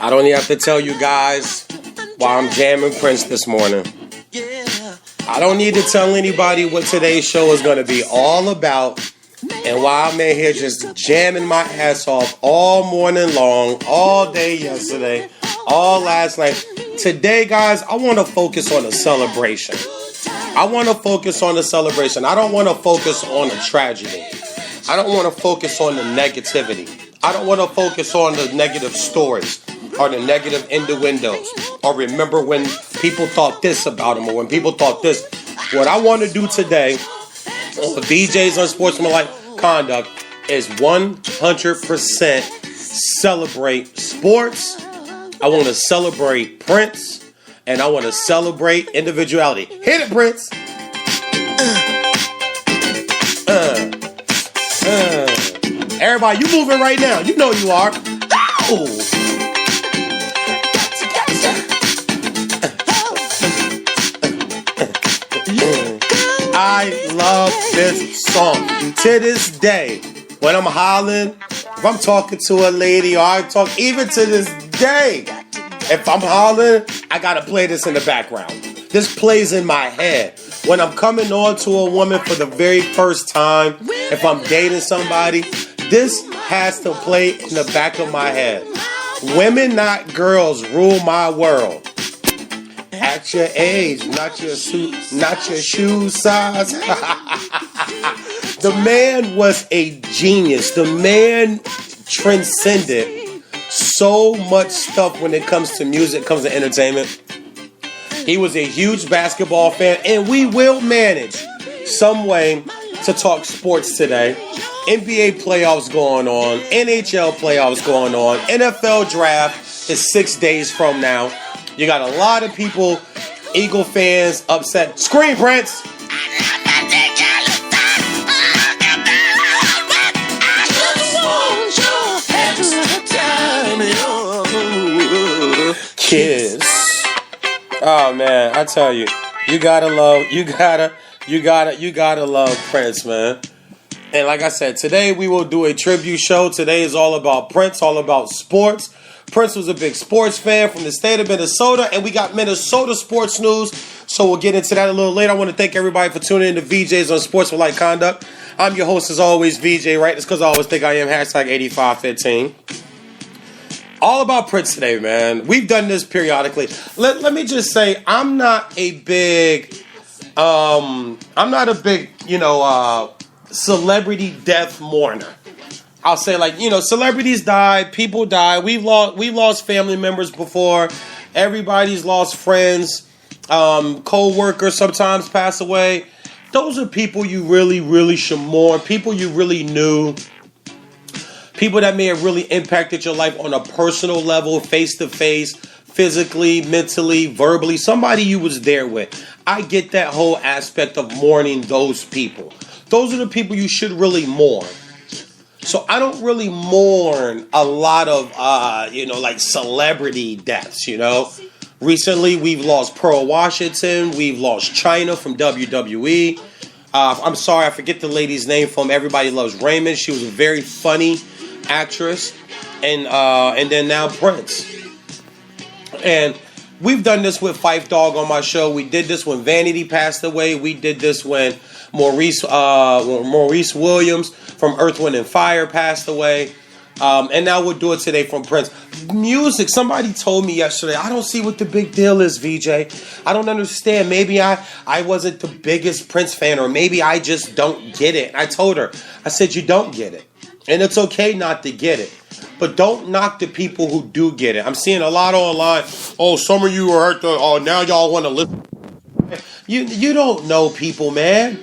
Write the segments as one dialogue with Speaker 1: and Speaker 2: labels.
Speaker 1: I don't even have to tell you guys why I'm jamming Prince this morning. I don't need to tell anybody what today's show is going to be all about and why I'm in here just jamming my ass off all morning long, all day yesterday, all last night. Today, guys, I want to focus on a celebration. I want to focus on the celebration. I don't want to focus on the tragedy. I don't want to focus on the negativity. I don't want to focus on the negative stories or the negative innuendos or remember when people thought this about him or when people thought this. What I want to do today on VJ's Unsportsmanlike Conduct is 100% celebrate sports. I want to celebrate Prince and I want to celebrate individuality. Hit it, Prince. Everybody, you moving right now. You know you are. Oh. I love this song. To this day, when I'm hollering, if I'm talking to a lady or I talk, even to this day, if I'm hollering, I gotta play this in the background. This plays in my head. When I'm coming on to a woman for the very first time, if I'm dating somebody, this has to play in the back of my head. Women, not girls, rule my world. At your age, not your suit, not your shoe size. The man was a genius. The man transcended so much stuff when it comes to music, comes to entertainment. He was a huge basketball fan, and we will manage some way to talk sports today. NBA playoffs going on, NHL playoffs going on, NFL draft is 6 days from now. You got a lot of people, Eagle fans, upset. Scream, Prince! Kiss. Oh man, I tell you, you gotta love Prince, man. And like I said, today we will do a tribute show. Today is all about Prince, all about sports. Prince was a big sports fan from the state of Minnesota, and we got Minnesota sports news, so we'll get into that a little later. I want to thank everybody for tuning in to VJ's Unsportsmanlike Conduct. I'm your host, as always, VJ, right? It's because I always think I am, hashtag 8515. All about Prince today, man. We've done this periodically. Let me just say, I'm not a big, celebrity death mourner. I'll say, celebrities die, people die. We've lost family members before. Everybody's lost friends. Co-workers sometimes pass away. Those are people you really, really should mourn. People you really knew. People that may have really impacted your life on a personal level, face-to-face, physically, mentally, verbally. Somebody you was there with. I get that whole aspect of mourning those people. Those are the people you should really mourn. So I don't really mourn a lot of, celebrity deaths, Recently, we've lost Pearl Washington. We've lost China from WWE. I'm sorry, I forget the lady's name from Everybody Loves Raymond. She was a very funny actress. And then now Prince. And we've done this with Phife Dawg on my show. We did this when Vanity passed away. We did this when Maurice Williams from Earth, Wind, and Fire passed away. And now we'll do it today from Prince. Music, somebody told me yesterday, I don't see what the big deal is, VJ. I don't understand. Maybe I wasn't the biggest Prince fan, or maybe I just don't get it. I told her, I said, you don't get it. And it's okay not to get it. But don't knock the people who do get it. I'm seeing a lot online. Oh, some of you are hurt. Oh, now y'all want to listen. You don't know people, man.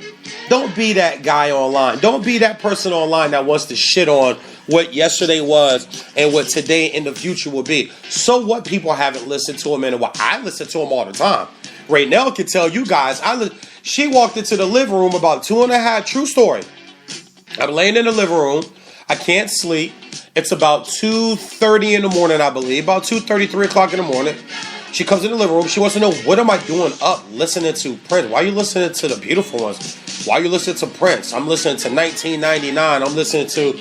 Speaker 1: Don't be that guy online. Don't be that person online that wants to shit on what yesterday was and what today and the future will be. So what? People haven't listened to him in a while. I listen to him all the time. Raynell can tell you guys. She walked into the living room about 2.5. True story. I'm laying in the living room. I can't sleep. It's about 2:30 in the morning, I believe. About 2:30, 3 o'clock in the morning. She comes in the living room. She wants to know, what am I doing up listening to Prince? Why are you listening to the beautiful ones? Why are you listening to Prince? I'm listening to 1999. I'm listening to,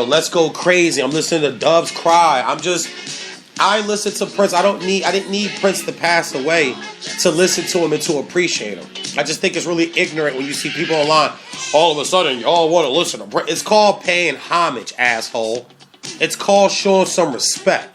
Speaker 1: Let's Go Crazy. I'm listening to Doves Cry. I listen to Prince. I didn't need Prince to pass away to listen to him and to appreciate him. I just think it's really ignorant when you see people online, all of a sudden, y'all want to listen to Prince. It's called paying homage, asshole. It's called showing some respect.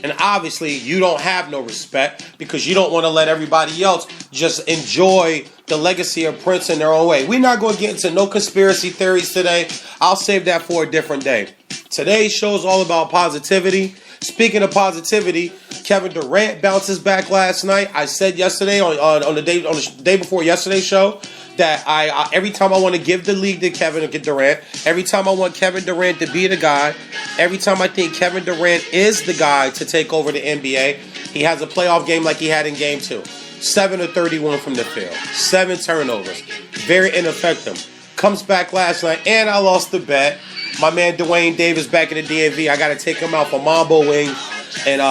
Speaker 1: And obviously, you don't have no respect because you don't want to let everybody else just enjoy the legacy of Prince in their own way. We're not going to get into no conspiracy theories today. I'll save that for a different day. Today's show is all about positivity. Speaking of positivity, Kevin Durant bounces back last night. I said yesterday on the day before yesterday's show that I every time I want to give the league to Kevin Durant, every time I want Kevin Durant to be the guy, every time I think Kevin Durant is the guy to take over the NBA, he has a playoff game like he had in Game 2. 7 of 31 from the field. 7 turnovers. Very ineffective. Comes back last night, and I lost the bet. My man Dwayne Davis back in the DMV. I got to take him out for Mambo wings and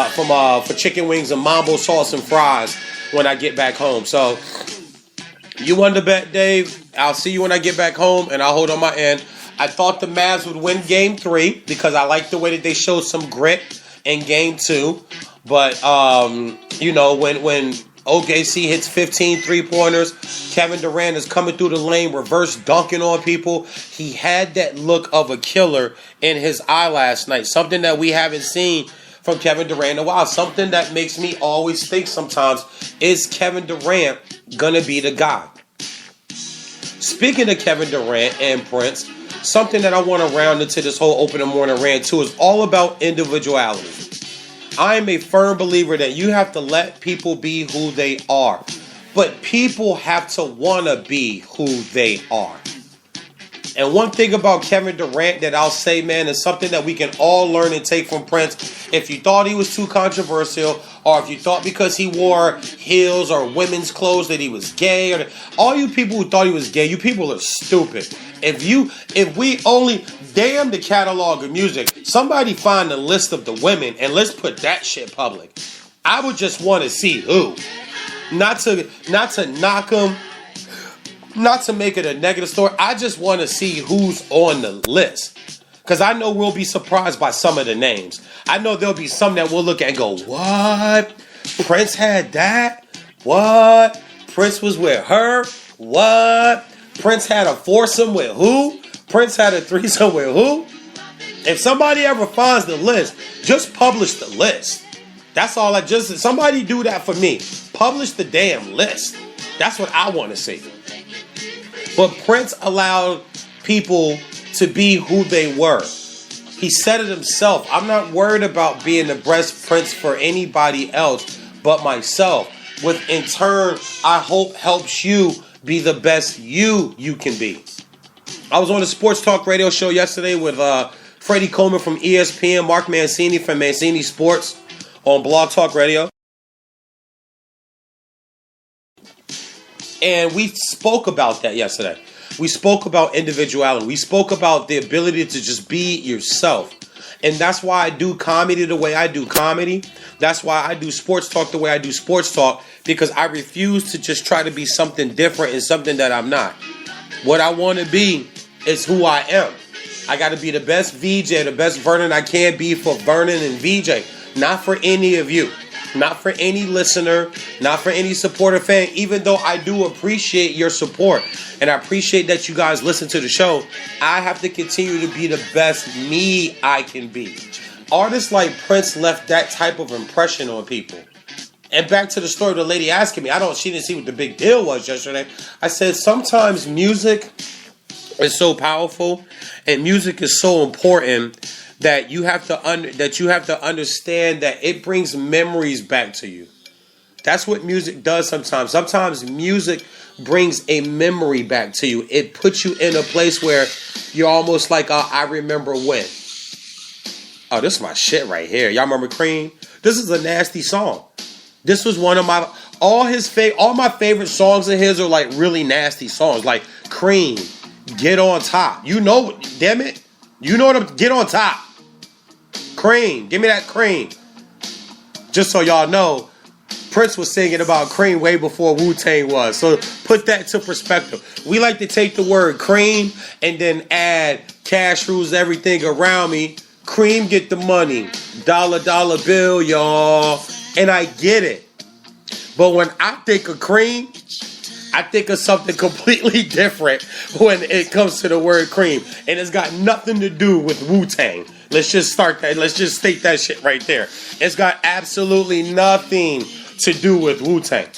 Speaker 1: for chicken wings and Mambo sauce and fries when I get back home. So you won the bet, Dave. I'll see you when I get back home, and I'll hold on my end. I thought the Mavs would win Game 3 because I like the way that they showed some grit in Game 2. But, when OKC hits 15 three-pointers, Kevin Durant is coming through the lane, reverse dunking on people. He had that look of a killer in his eye last night, something that we haven't seen from Kevin Durant in a while, something that makes me always think sometimes, is Kevin Durant going to be the guy? Speaking of Kevin Durant and Prince, something that I want to round into this whole opening morning rant too is all about individuality. I am a firm believer that you have to let people be who they are. But people have to want to be who they are. And one thing about Kevin Durant that I'll say, man, is something that we can all learn and take from Prince. If you thought he was too controversial, or if you thought because he wore heels or women's clothes that he was gay, or all you people who thought he was gay, you people are stupid. If we only damn the catalog of music, somebody find the list of the women and let's put that shit public. I would just want to see who. Not to knock them, not to make it a negative story. I just want to see who's on the list. Because I know we'll be surprised by some of the names. I know there'll be some that we'll look at and go, what? Prince had that? What? Prince was with her? What? Prince had a foursome with who? Prince had a threesome with who? If somebody ever finds the list, just publish the list. That's all somebody do that for me. Publish the damn list. That's what I want to see. But Prince allowed people to be who they were. He said it himself. I'm not worried about being the best Prince for anybody else but myself. Which in turn, I hope helps you be the best you can be. I was on a sports talk radio show yesterday with Freddie Coleman from ESPN, Mark Mancini from Mancini Sports on Blog Talk Radio. And we spoke about that yesterday. We spoke about individuality. We spoke about the ability to just be yourself. And that's why I do comedy the way I do comedy. That's why I do sports talk the way I do sports talk. Because I refuse to just try to be something different and something that I'm not. What I want to be is who I am. I got to be the best VJ, the best Vernon I can be for Vernon and VJ. Not for any of you. Not for any listener. Not for any supporter fan. Even though I do appreciate your support. And I appreciate that you guys listen to the show. I have to continue to be the best me I can be. Artists like Prince left that type of impression on people. And back to the story of the lady asking me, she didn't see what the big deal was yesterday. I said sometimes music is so powerful and music is so important that you have to understand that it brings memories back to you. That's what music does sometimes. Sometimes music brings a memory back to you. It puts you in a place where you're almost like, I remember when. Oh, this is my shit right here. Y'all remember Cream? This is a nasty song. This was one of my, all my favorite songs of his are like really nasty songs. Like Cream, Get On Top. You know, damn it. You know what I'm, Get On Top. Cream, give me that cream. Just so y'all know, Prince was singing about cream way before Wu-Tang was. So put that to perspective. We like to take the word cream and then add cash rules everything around me. Cream get the money. Dollar bill, y'all. And I get it. But when I think of cream, I think of something completely different when it comes to the word cream. And it's got nothing to do with Wu-Tang. Let's just start that. Let's just state that shit right there. It's got absolutely nothing to do with Wu-Tang.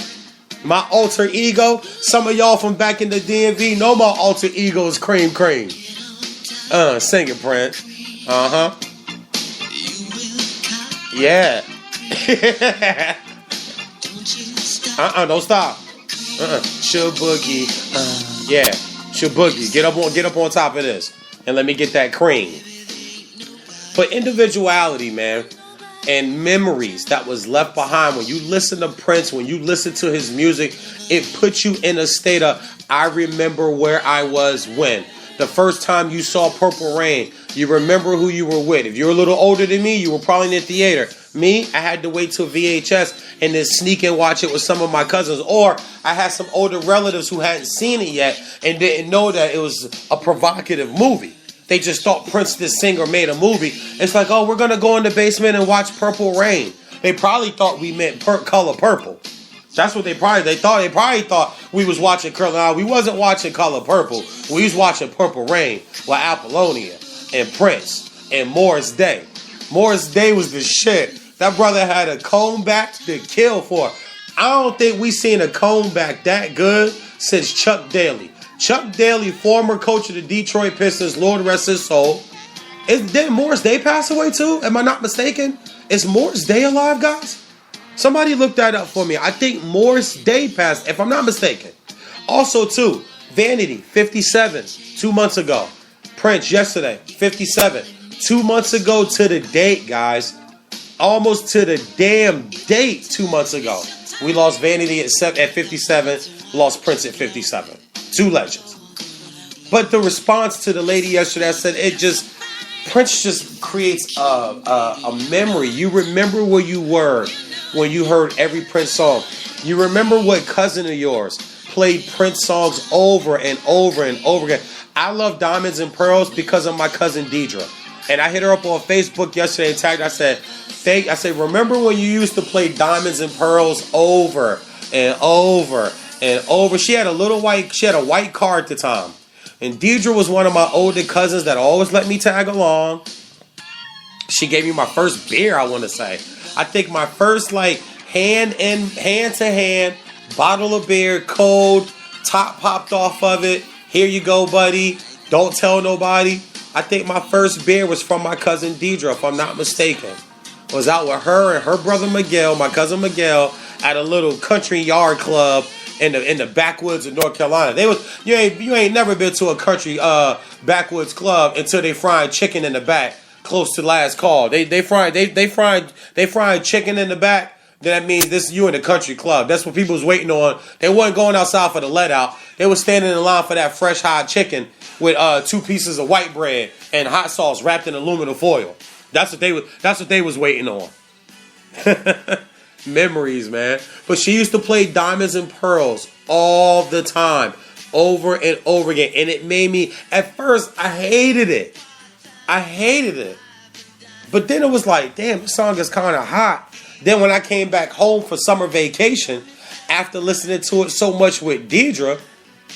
Speaker 1: My alter ego, some of y'all from back in the DMV know my alter ego is Cream. Sing it, Prince. Uh-huh. Yeah. Don't stop. Chill Boogie. Yeah. Chill Boogie. Get up on top of this. And let me get that cream. But individuality, man, and memories that was left behind when you listen to Prince, when you listen to his music, it puts you in a state of, I remember where I was when. The first time you saw Purple Rain, you remember who you were with. If you're a little older than me, you were probably in the theater. Me, I had to wait till VHS and then sneak and watch it with some of my cousins. Or I had some older relatives who hadn't seen it yet and didn't know that it was a provocative movie. They just thought Prince, this singer, made a movie. It's like, oh, we're going to go in the basement and watch Purple Rain. They probably thought we meant Color Purple. That's what they probably thought we was watching Color. Now, we wasn't watching Color Purple. We was watching Purple Rain with Apollonia and Prince and Morris Day. Morris Day was the shit. That brother had a comeback to kill for. I don't think we seen a comeback that good since Chuck Daly. Chuck Daly, former coach of the Detroit Pistons, Lord rest his soul. Did Morris Day pass away too? Am I not mistaken? Is Morris Day alive, guys? Somebody look that up for me. I think Morris Day passed, if I'm not mistaken. Also, too, Vanity, 57, 2 months ago. Prince, yesterday, 57. 2 months ago to the date, guys. Almost to the damn date 2 months ago. We lost Vanity at 57, lost Prince at 57. Two legends. But the response to the lady yesterday, I said, Prince just creates a memory. You remember where you were when you heard every Prince song. You remember what cousin of yours played Prince songs over and over and over again. I love Diamonds and Pearls because of my cousin Deidre. And I hit her up on Facebook yesterday and tagged. I said, remember when you used to play Diamonds and Pearls over and over and over? She had a white car at the time. And Deidre was one of my older cousins that always let me tag along. She gave me my first beer, I want to say. I think my first hand to hand bottle of beer, cold, top popped off of it. Here you go, buddy. Don't tell nobody. I think my first beer was from my cousin Deidre, if I'm not mistaken. I was out with her and her brother Miguel, my cousin Miguel, at a little country yard club in the backwoods of North Carolina. You ain't never been to a country backwoods club until they frying chicken in the back, close to last call. They frying chicken in the back. Then that means you in the country club. That's what people was waiting on. They wasn't going outside for the let out. They was standing in line for that fresh hot chicken with 2 pieces of white bread and hot sauce wrapped in aluminum foil. That's what they was waiting on. Memories, man. But she used to play Diamonds and Pearls all the time, over and over again. And it made me, at first, I hated it. But then it was like, damn, this song is kind of hot. Then when I came back home for summer vacation, after listening to it so much with Deidre,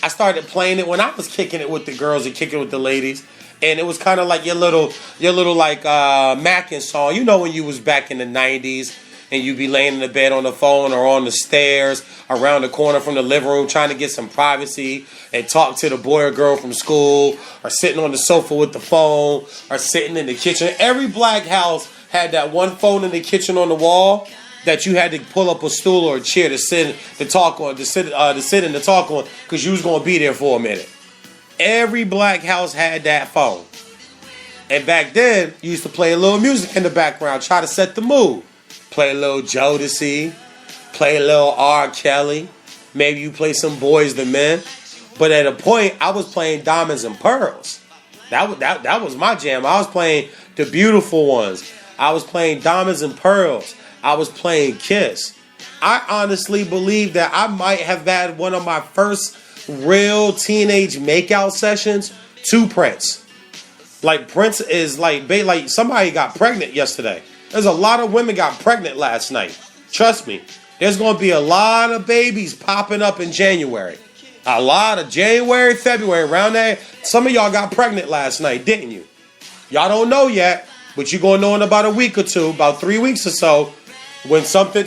Speaker 1: I started playing it when I was kicking it with the girls and kicking it with the ladies. And it was kind of like your little Mackin song. You know when you was back in the 90s and you be laying in the bed on the phone or on the stairs around the corner from the living room trying to get some privacy and talk to the boy or girl from school, or sitting on the sofa with the phone, or sitting in the kitchen. Every black house had that one phone in the kitchen on the wall. that you had to pull up a stool or a chair to sit to talk on, to sit and to talk on, because you was gonna be there for a minute. Every black house had that phone. And back then, you used to play a little music in the background, try to set the mood. Play a little Jodeci, play a little R. Kelly, maybe you play some Boys II Men. But at a point, I was playing Diamonds and Pearls. That was my jam. I was playing The Beautiful Ones. I was playing Diamonds and Pearls. I was playing Kiss. I honestly believe that I might have had one of my first real teenage makeout sessions to Prince. Like, Prince is like somebody got pregnant yesterday. There's a lot of women got pregnant last night. Trust me. There's going to be a lot of babies popping up in January. A lot of January, February, around there. Some of y'all got pregnant last night, didn't you? Y'all don't know yet, but you're going to know in about a week or two, about 3 weeks or so, when something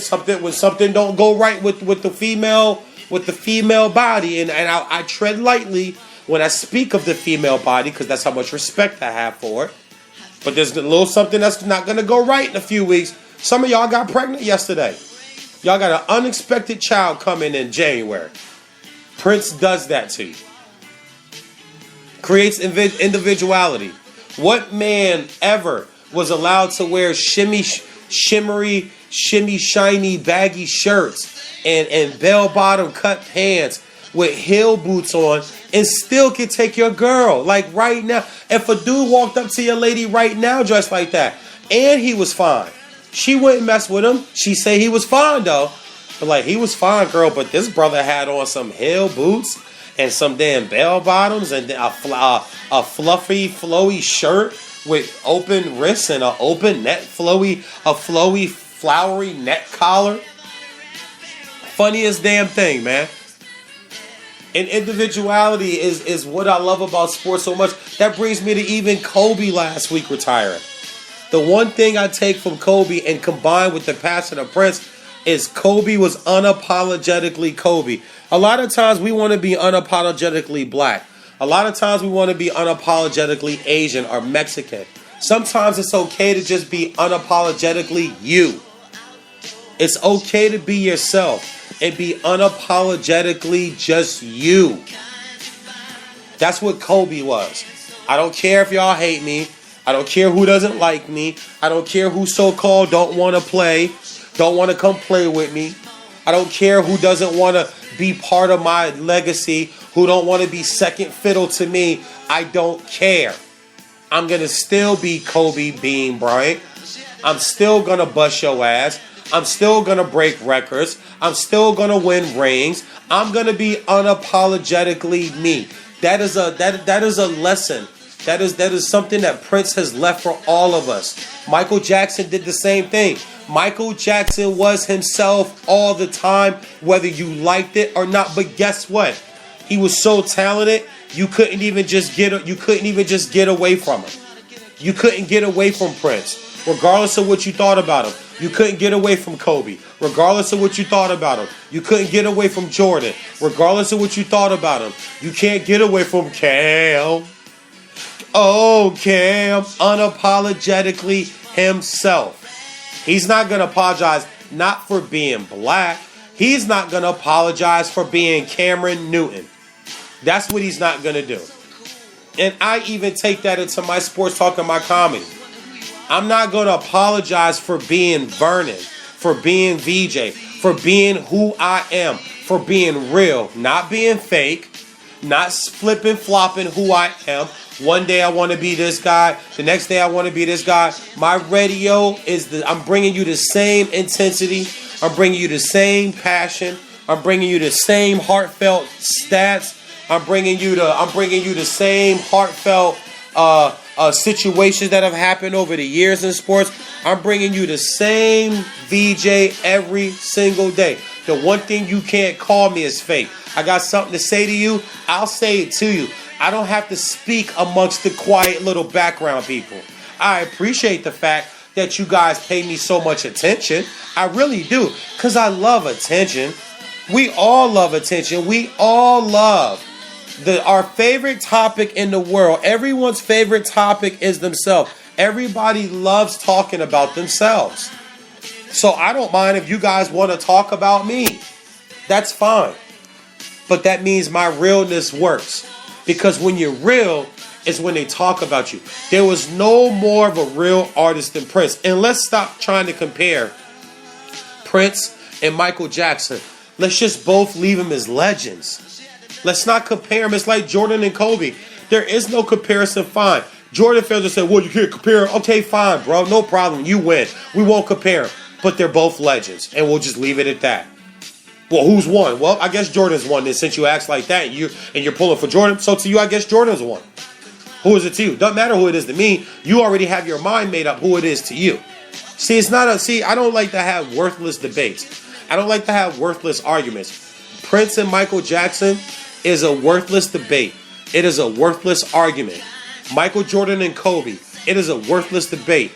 Speaker 1: don't go right with the female body. And I tread lightly when I speak of the female body, because that's how much respect I have for it. But there's a little something that's not going to go right in a few weeks. Some of y'all got pregnant yesterday. Y'all got an unexpected child coming in January. Prince does that to you. Creates individuality. What man ever was allowed to wear shimmy, shiny, baggy shirts and bell-bottom cut pants with heel boots on and still can take your girl? Like right now, if a dude walked up to your lady right now dressed like that and he was fine, she wouldn't mess with him. She say he was fine though. But like, he was fine, girl, but this brother had on some heel boots and some damn bell bottoms and a fluffy, flowy shirt with open wrists and a flowy, flowery neck collar. Funniest damn thing, man. And individuality is what I love about sports so much. That brings me to even Kobe last week retiring. The one thing I take from Kobe and combined with the passion of Prince is Kobe was unapologetically Kobe. A lot of times we want to be unapologetically black. A lot of times we want to be unapologetically Asian or Mexican. Sometimes it's okay to just be unapologetically you. It's okay to be yourself and be unapologetically just you. That's what Kobe was. I don't care if y'all hate me. I don't care who doesn't like me. I don't care who so-called don't want to play, don't want to come play with me. I don't care who doesn't want to be part of my legacy, who don't want to be second fiddle to me. I don't care. I'm going to still be Kobe Bean Bryant. I'm still going to bust your ass. I'm still going to break records. I'm still going to win rings. I'm going to be unapologetically me. That is a lesson. That is something that Prince has left for all of us. Michael Jackson did the same thing. Michael Jackson was himself all the time, whether you liked it or not. But guess what? He was so talented, you couldn't even just get away from him. You couldn't get away from Prince, regardless of what you thought about him. You couldn't get away from Kobe, regardless of what you thought about him. You couldn't get away from Jordan, regardless of what you thought about him. You can't get away from Cam. Oh, Cam, unapologetically himself. He's not going to apologize not for being black. He's not going to apologize for being Cameron Newton. That's what he's not going to do. And I even take that into my sports talk and my comedy. I'm not going to apologize for being Vernon, for being VJ, for being who I am, for being real, not being fake, not flipping, flopping who I am. One day I want to be this guy. The next day I want to be this guy. My radio I'm bringing you the same intensity. I'm bringing you the same passion. I'm bringing you the same heartfelt stats. I'm bringing you the same heartfelt situations that have happened over the years in sports. I'm bringing you the same VJ every single day. The one thing you can't call me is fake. I got something to say to you. I'll say it to you. I don't have to speak amongst the quiet little background people. I appreciate the fact that you guys pay me so much attention. I really do, because I love attention. We all love attention. We all love our favorite topic in the world. Everyone's favorite topic is themselves. Everybody loves talking about themselves. So I don't mind if you guys want to talk about me. That's fine. But that means my realness works. Because when you're real, is when they talk about you. There was no more of a real artist than Prince. And let's stop trying to compare Prince and Michael Jackson. Let's just both leave them as legends. Let's not compare them. It's like Jordan and Kobe. There is no comparison. Fine. Jordan fans will say, well, you can't compare. Okay, fine, bro. No problem. You win. We won't compare. But they're both legends. And we'll just leave it at that. Well, who's won? Well, I guess Jordan's won. Then since you act like that, and you're pulling for Jordan, so to you, I guess Jordan's won. Who is it to you? Doesn't matter who it is to me. You already have your mind made up who it is to you. See, I don't like to have worthless debates. I don't like to have worthless arguments. Prince and Michael Jackson is a worthless debate. It is a worthless argument. Michael Jordan and Kobe, it is a worthless debate.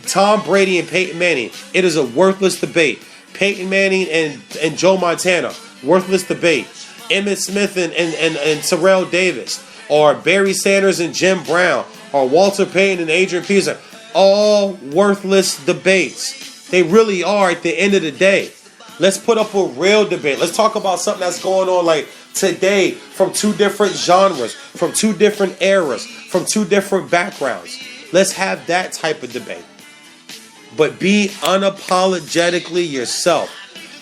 Speaker 1: Tom Brady and Peyton Manning, it is a worthless debate. Peyton Manning and Joe Montana, worthless debate. Emmitt Smith and Terrell Davis, or Barry Sanders and Jim Brown, or Walter Payton and Adrian Peterson, all worthless debates. They really are at the end of the day. Let's put up a real debate. Let's talk about something that's going on like today from two different genres, from two different eras, from two different backgrounds. Let's have that type of debate. But be unapologetically yourself.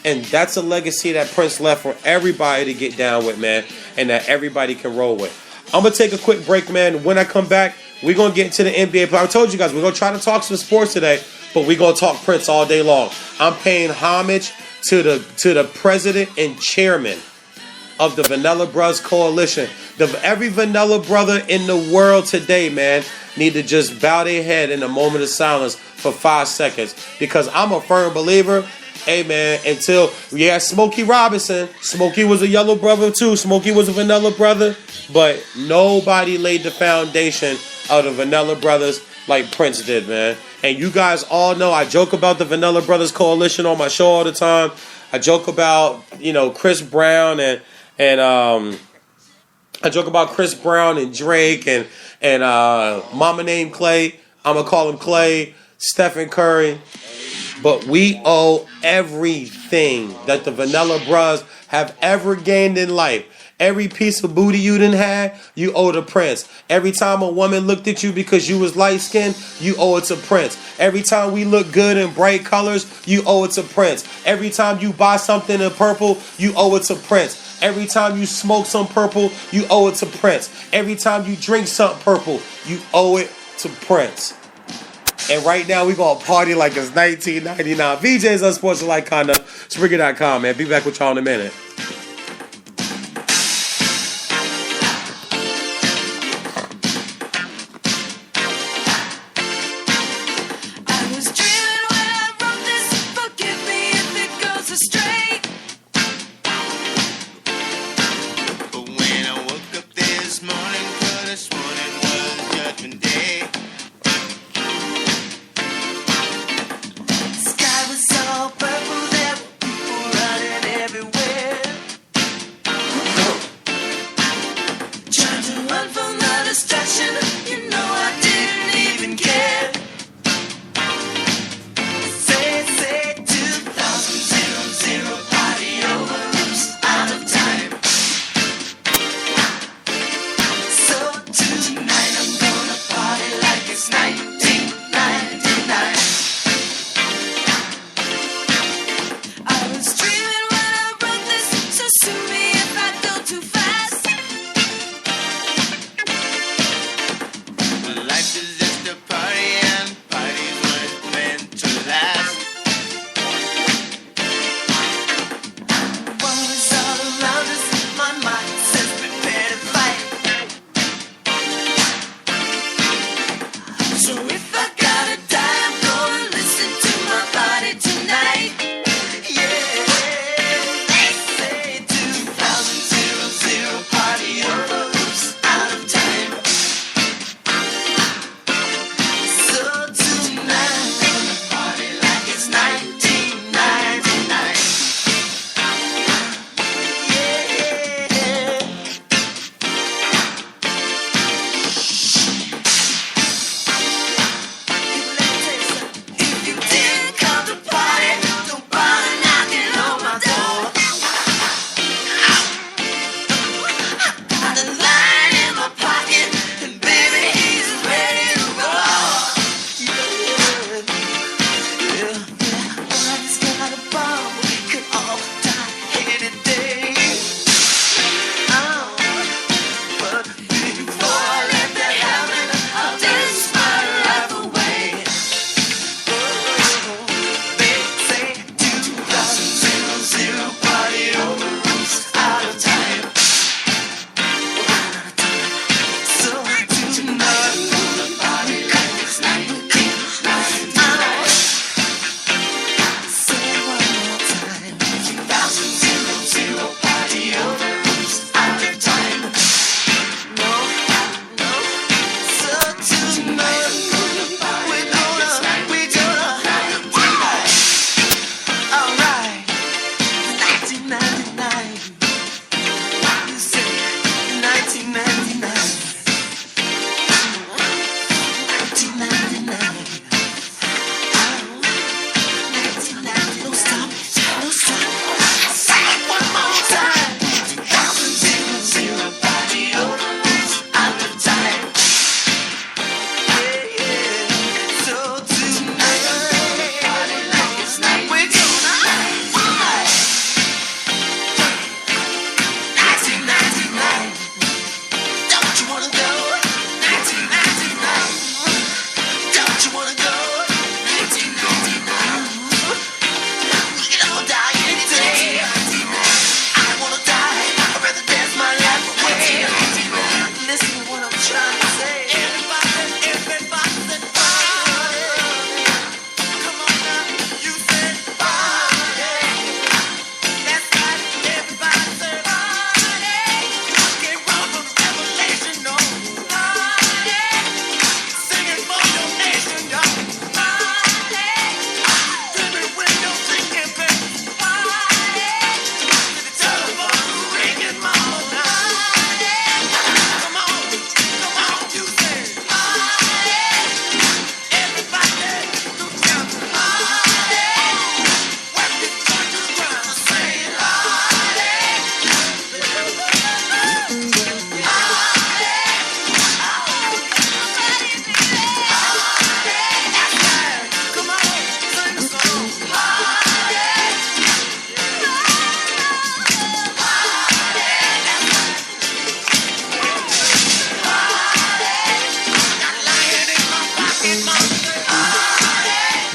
Speaker 1: And that's a legacy that Prince left for everybody to get down with, man. And that everybody can roll with. I'm going to take a quick break, man. When I come back, we're going to get into the NBA. But I told you guys, we're going to try to talk some sports today. But we're going to talk Prince all day long. I'm paying homage to the president and chairman of the Vanilla Brothers Coalition. Every Vanilla brother in the world today, man, need to just bow their head in a moment of silence for 5 seconds. Because I'm a firm believer, hey man, Smokey Robinson. Smokey was a yellow brother too. Smokey was a Vanilla brother. But nobody laid the foundation of the Vanilla Brothers like Prince did, man. And you guys all know I joke about the Vanilla Brothers Coalition on my show all the time. I joke about, Chris Brown and I joke about Chris Brown and Drake and Mama named Clay. I'm going to call him Clay, Stephen Curry. But we owe everything that the Vanilla Brothers have ever gained in life. Every piece of booty you done had, you owe to Prince. Every time a woman looked at you because you was light-skinned, you owe it to Prince. Every time we look good in bright colors, you owe it to Prince. Every time you buy something in purple, you owe it to Prince. Every time you smoke some purple, you owe it to Prince. Every time you drink something purple, you owe it to Prince. And right now, we going to party like it's 1999. VJ's Unsportsmanlike Conduct. Spreaker.com, man. Be back with y'all in a minute.
Speaker 2: Sky was so purple, there were people running everywhere.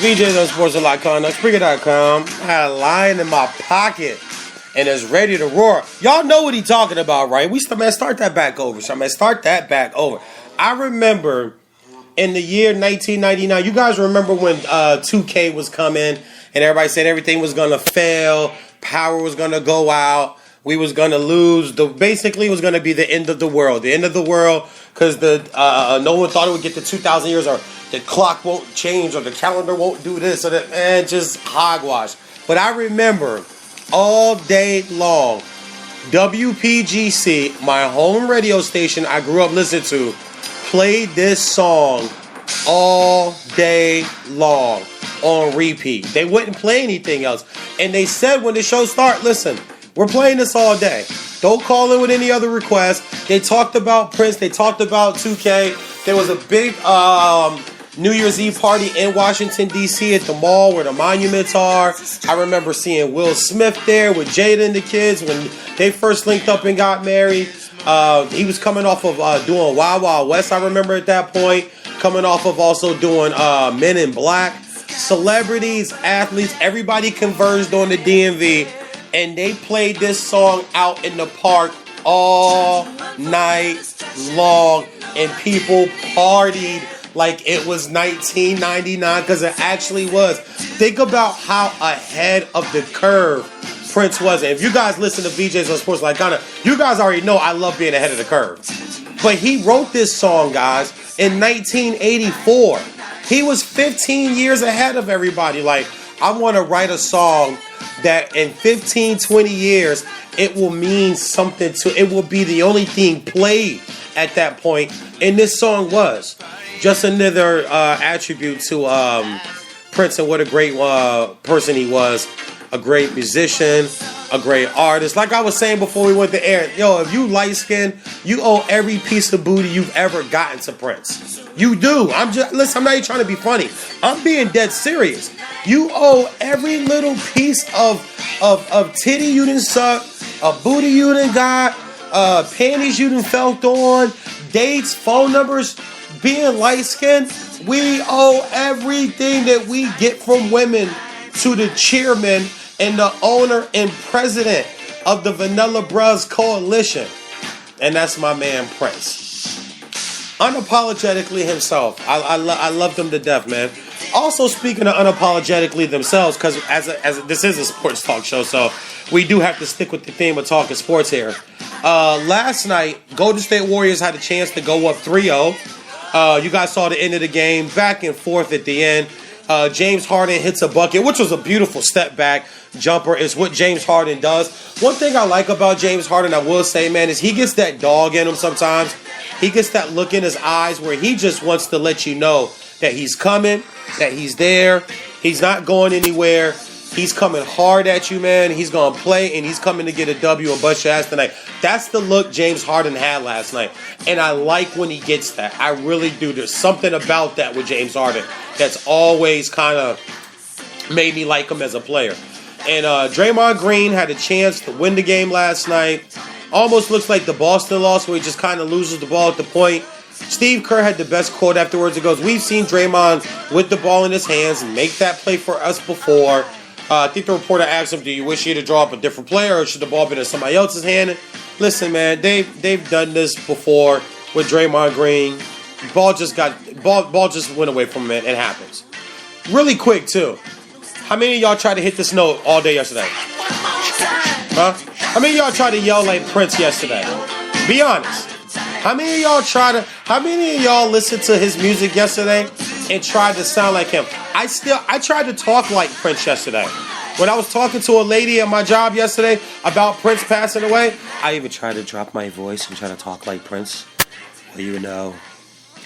Speaker 1: VJs on Sports.com, Spreaker.com. I had a lion in my pocket and is ready to roar. Y'all know what he talking about, right? Start that back over. Start that back over. I remember in the year 1999, you guys remember when 2K was coming and everybody said everything was going to fail, power was going to go out, we was going to lose. Basically, it was going to be the end of the world. The end of the world because no one thought it would get to 2,000 years or the clock won't change or the calendar won't do this or that. Man, just hogwash. But I remember all day long, WPGC, my home radio station I grew up listening to, played this song all day long on repeat. They wouldn't play anything else. And they said when the show started, listen, we're playing this all day. Don't call in with any other requests. They talked about Prince. They talked about 2K. There was a big New Year's Eve party in Washington, D.C. at the mall where the monuments are. I remember seeing Will Smith there with Jada and the kids when they first linked up and got married. He was coming off of doing Wild Wild West, I remember at that point. Coming off of also doing Men in Black. Celebrities, athletes, everybody converged on the DMV. And they played this song out in the park all night long. And people partied like it was 1999 because it actually was. Think about how ahead of the curve Prince was. And if you guys listen to VJs on Sports Like Ghana, you guys already know I love being ahead of the curve. But he wrote this song, guys, in 1984. He was 15 years ahead of everybody. Like, I want to write a song that in 15, 20 years, it will mean something to, it will be the only thing played at that point. And this song was just another attribute to Prince and what a great person he was. A great musician, a great artist. Like I was saying before we went to air, yo, if you light skinned, you owe every piece of booty you've ever gotten to Prince. You do. Listen, I'm not even trying to be funny. I'm being dead serious. You owe every little piece of titty you done suck, a booty you done got, panties you done felt on, dates, phone numbers, being light skinned. We owe everything that we get from women to the chairman and the owner and president of the Vanilla Bros Coalition. And that's my man Prince. Unapologetically himself. I love them to death, man. Also, speaking of unapologetically themselves, because this is a sports talk show, so we do have to stick with the theme of talking sports here. Last night, Golden State Warriors had a chance to go up 3-0. You guys saw the end of the game, back and forth at the end. James Harden hits a bucket, which was a beautiful step back jumper. It's what James Harden does. One thing I like about James Harden, I will say, man, is he gets that dog in him sometimes. He gets that look in his eyes where he just wants to let you know that he's coming, that he's there. He's not going anywhere. He's coming hard at you, man. He's going to play, and he's coming to get a W and bust your ass tonight. That's the look James Harden had last night, and I like when he gets that. I really do. There's something about that with James Harden that's always kind of made me like him as a player. And Draymond Green had a chance to win the game last night. Almost looks like the Boston loss where he just kind of loses the ball at the point. Steve Kerr had the best quote afterwards. It goes, "We've seen Draymond with the ball in his hands make that play for us before." I think the reporter asked him, "Do you wish you to draw up a different player, or should the ball been in somebody else's hand?" Listen, man, they've done this before with Draymond Green. Ball just went away from him. It happens. Really quick too. How many of y'all tried to hit this note all day yesterday? Huh? How many of y'all tried to yell like Prince yesterday? Be honest. How many of y'all listened to his music yesterday and tried to sound like him? I tried to talk like Prince yesterday. When I was talking to a lady at my job yesterday about Prince passing away, I even tried to drop my voice and try to talk like Prince. Well, you know,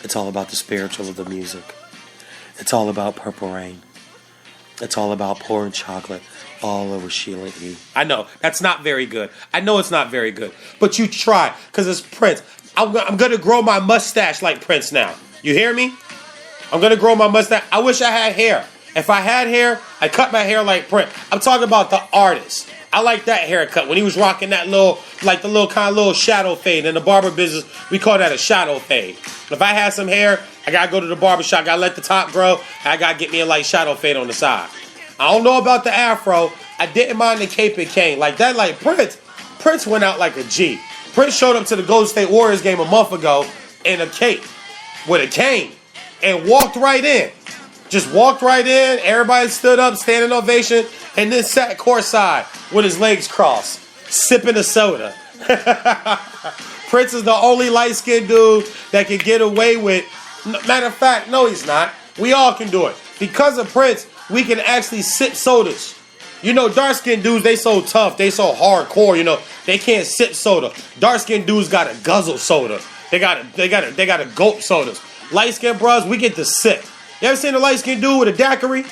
Speaker 1: it's all about the spiritual of the music. It's all about Purple Rain. It's all about pouring chocolate all over Sheila E. I know, that's not very good. I know it's not very good. But you try, because it's Prince. I'm going to grow my mustache like Prince now. You hear me? I'm going to grow my mustache. I wish I had hair. If I had hair, I'd cut my hair like Prince. I'm talking about the artist. I like that haircut when he was rocking that little, like the little kind of little shadow fade. In the barber business, we call that a shadow fade. If I had some hair, I gotta go to the barber shop, gotta let the top grow, I gotta get me a light shadow fade on the side. I don't know about the afro. I didn't mind the cape and cane. Like that, like Prince. Prince went out like a G. Prince showed up to the Golden State Warriors game a month ago in a cape with a cane and walked right in. Just walked right in. Everybody stood up, standing ovation, and then sat courtside with his legs crossed, sipping a soda. Prince is the only light-skinned dude that can get away with. Matter of fact, no, he's not. We all can do it. Because of Prince, we can actually sip sodas. You know, dark-skinned dudes, they so tough, they so hardcore, you know, they can't sip soda. Dark-skinned dudes gotta guzzle soda. They gotta gulp sodas. Light-skinned bros, we get to sip. You ever seen a light-skinned dude with a daiquiri?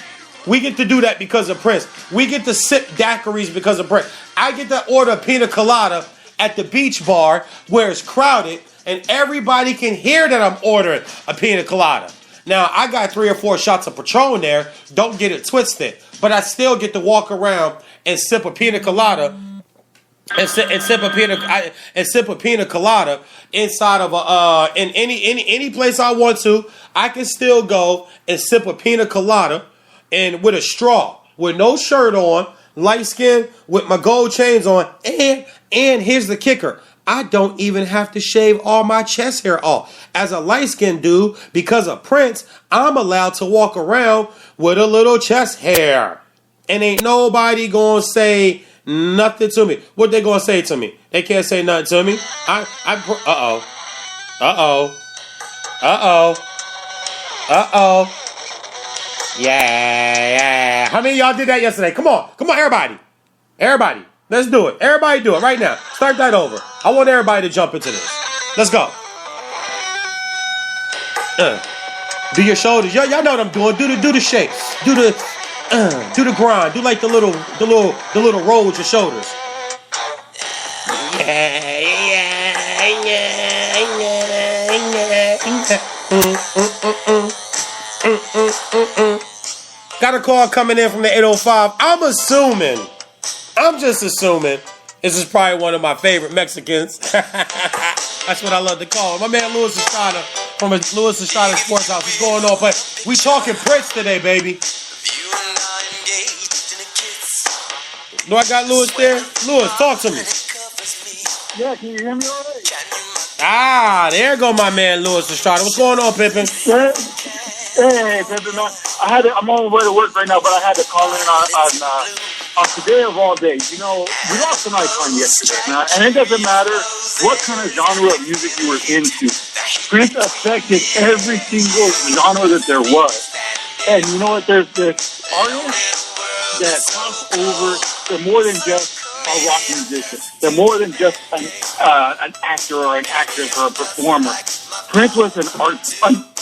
Speaker 1: We get to do that because of Prince. We get to sip daiquiris because of Prince. I get to order a pina colada at the beach bar where it's crowded and everybody can hear that I'm ordering a pina colada. Now, I got 3 or 4 shots of Patron there. Don't get it twisted. But I still get to walk around and sip a pina colada and sip a pina colada inside of in any place I want to. I can still go and sip a pina colada and with a straw, with no shirt on, light skin, with my gold chains on, and here's the kicker. I don't even have to shave all my chest hair off. As a light-skinned dude, because of Prince, I'm allowed to walk around with a little chest hair. And ain't nobody gonna say nothing to me. What they gonna say to me? They can't say nothing to me. Uh-oh. Yeah. How many of y'all did that yesterday? Come on, everybody. Everybody. Let's do it. Everybody do it right now. Start that over. I want everybody to jump into this. Let's go. Do your shoulders. Y'all know what I'm doing. Do the shake. Do the grind. Do like the little roll with your shoulders. Got a call coming in from the 805. I'm just assuming this is probably one of my favorite Mexicans. That's what I love to call him. My man Luis Estrada from Luis Estrada Sports House is going on. But we talking Prince today, baby. Do I got Luis there? Luis, talk to me.
Speaker 2: Yeah, can you hear me all right?
Speaker 1: There go my man Luis Estrada. What's going on, Pippin?
Speaker 2: Hey, Pippin, man. I'm on my way to work right now, but I had to call in on today of all days. You know, we lost an icon yesterday, man, and it doesn't matter what kind of genre of music you were into. Prince affected every single genre that there was. And you know what? There's this artist that cross over. They're more than just a rock musician. They're more than just an actor or an actress or a performer. Prince was an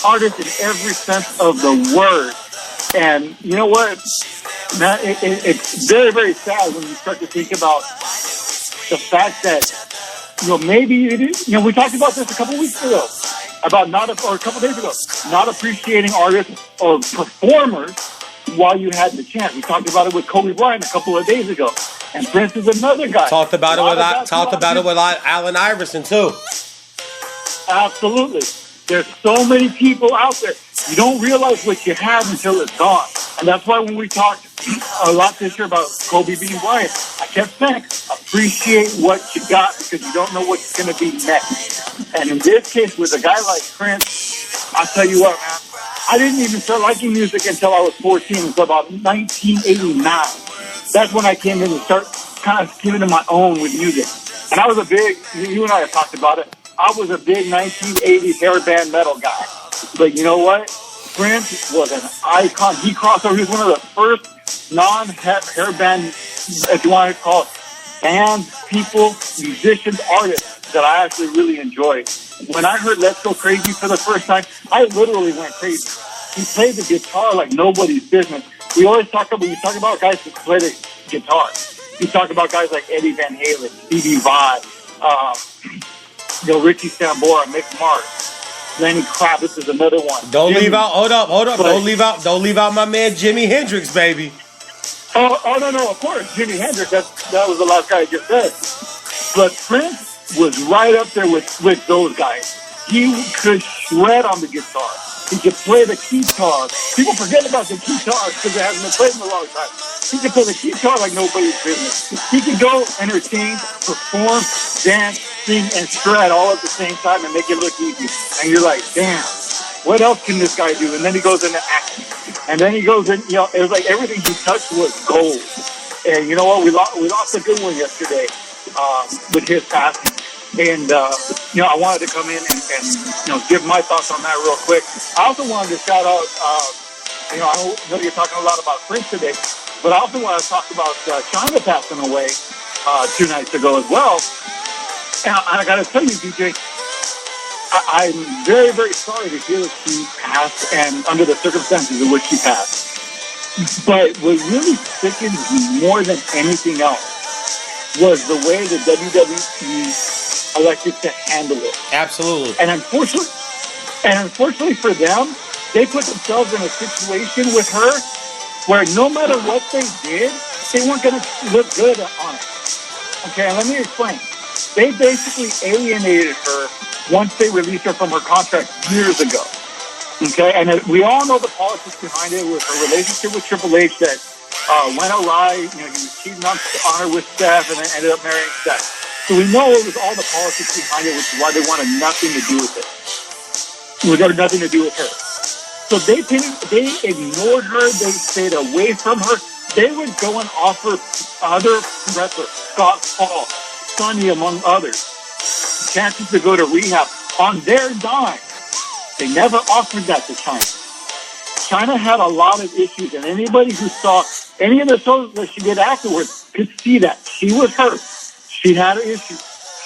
Speaker 2: artist in every sense of the word. And you know what? Now, it's very, very sad when you start to think about the fact that, you know, maybe it is, you know, we talked about this a couple weeks ago, or a couple days ago, not appreciating artists or performers while you had the chance. We talked about it with Kobe Bryant a couple of days ago. And Prince is another guy.
Speaker 1: Talked about it with Allen Iverson, too.
Speaker 2: Absolutely. There's so many people out there. You don't realize what you have until it's gone. And that's why when we talked a lot this year about Kobe being Bryant, I kept saying, appreciate what you got because you don't know what's going to be next. And in this case, with a guy like Prince, I'll tell you what, man, I didn't even start liking music until I was 14, until about 1989. That's when I came in and started kind of giving it my own with music. And I was a big, you and I have talked about it, I was a big 1980s hair band metal guy. But you know what? Prince was an icon. He crossed over. He was one of the first non-hair band, if you want to call it, bands, people, musicians, artists that I actually really enjoyed. When I heard Let's Go Crazy for the first time, I literally went crazy. He played the guitar like nobody's business. We always talk about, when you talk about guys who play the guitar, you talk about guys like Eddie Van Halen, Stevie Vai, Richie Sambora, Mick Mars, Lenny Kravitz is another one.
Speaker 1: Don't leave out. Hold up. Don't leave out my man Jimi Hendrix, baby.
Speaker 2: No, of course, Jimi Hendrix. That was the last guy I just said. But Prince was right up there with those guys. He could shred on the guitar. He could play the guitar. People forget about the guitar because it hasn't been played in a long time. He could play the guitar like nobody's business. He could go entertain, perform, dance, sing, and shred all at the same time and make it look easy. And you're like, damn, what else can this guy do? And then he goes into acting. And then he goes in, it was like everything he touched was gold. And you know what? We lost a good one yesterday with his passing. And, I wanted to come in and give my thoughts on that real quick. I also wanted to shout out, I know you're talking a lot about Prince today, but I also want to talk about China passing away 2 nights ago as well. And I got to tell you, DJ, I'm very, very sorry to hear that she passed and under the circumstances in which she passed. But what really sickens me more than anything else was the way the WWE elected to handle it.
Speaker 1: Absolutely.
Speaker 2: And unfortunately for them, they put themselves in a situation with her where no matter what they did, they weren't going to look good on it. Okay, and let me explain. They basically alienated her once they released her from her contract years ago. Okay, and we all know the politics behind it with her relationship with Triple H that went awry. He was cheating on her with Steph and then ended up marrying Steph. So we know it was all the politics behind it, which is why they wanted nothing to do with it. It had nothing to do with her. So they ignored her. They stayed away from her. They would go and offer other wrestlers, Scott Hall, Sonny, among others, chances to go to rehab on their dime. They never offered that to China. China had a lot of issues, and anybody who saw any of the shows that she did afterwards could see that. She was hurt. She had an issue.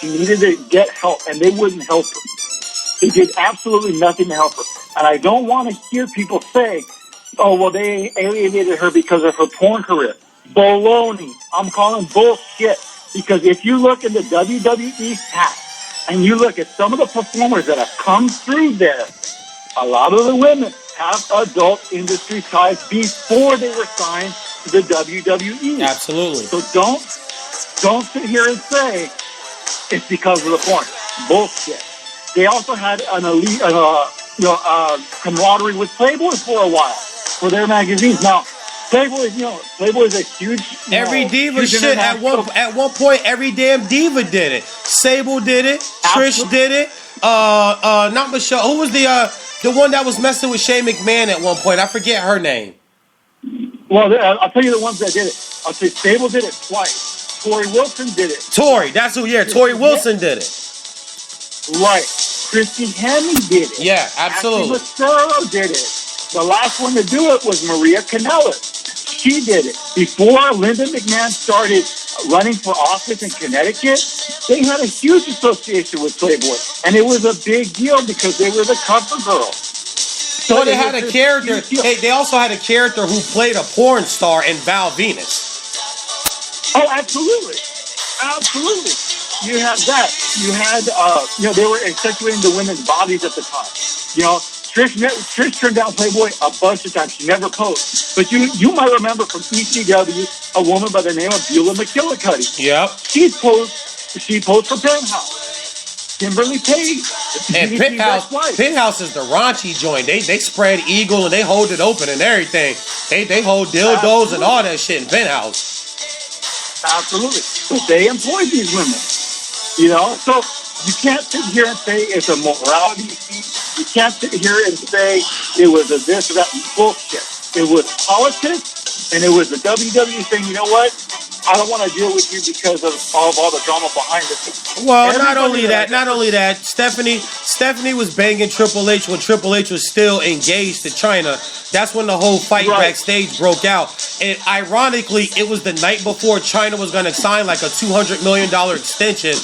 Speaker 2: She needed to get help, and they wouldn't help her. They did absolutely nothing to help her. And I don't want to hear people say, oh, well, they alienated her because of her porn career. Baloney. I'm calling bullshit. Because if you look in the WWE past, and you look at some of the performers that have come through there, a lot of the women have adult industry ties before they were signed to the WWE.
Speaker 1: Absolutely.
Speaker 2: So don't sit here and say it's because of the porn. Bullshit. They also had an elite, camaraderie with Playboy for a while for their magazines. Now, Playboy is a huge.
Speaker 1: Every diva
Speaker 2: huge
Speaker 1: shit at one point. Every damn diva did it. Sable did it. Trish did it. Not Michelle. Who was the one that was messing with Shane McMahon at one point? I forget her name.
Speaker 2: Well, I'll tell you the ones that did it. I'll say Sable did it twice. Tori Wilson did it.
Speaker 1: Tori, that's who. Yeah, Tori Wilson did it.
Speaker 2: Right. Christy Hemme did it.
Speaker 1: Yeah, absolutely.
Speaker 2: Ashley Massaro did it. The last one to do it was Maria Kanellis. She did it. Before Linda McMahon started running for office in Connecticut, they had a huge association with Playboy. And it was a big deal because they were the cover girls.
Speaker 1: So they had a character. They also had a character who played a porn star in Val Venus.
Speaker 2: Oh, absolutely. Absolutely. You had that. You had, they were accentuating the women's bodies at the time. Trish turned down Playboy a bunch of times. She never posed. But you might remember from ECW a woman by the name of Beulah McGillicuddy.
Speaker 1: Yep.
Speaker 2: She posed for Penthouse. Kimberly Page.
Speaker 1: And Penthouse is the raunchy joint. They spread eagle and they hold it open and everything. They hold dildos and all that shit in Penthouse.
Speaker 2: Absolutely. But they employed these women. So you can't sit here and say it's a morality thing. You can't sit here and say it was a this or that. Bullshit. It was politics, and it was the WWE saying, you know what? I don't want to deal with you because of all the drama behind it.
Speaker 1: Well, not only that, Stephanie was banging Triple H when Triple H was still engaged to China. That's when the whole fight backstage broke out. And ironically, it was the night before China was going to sign like a $200 million extension.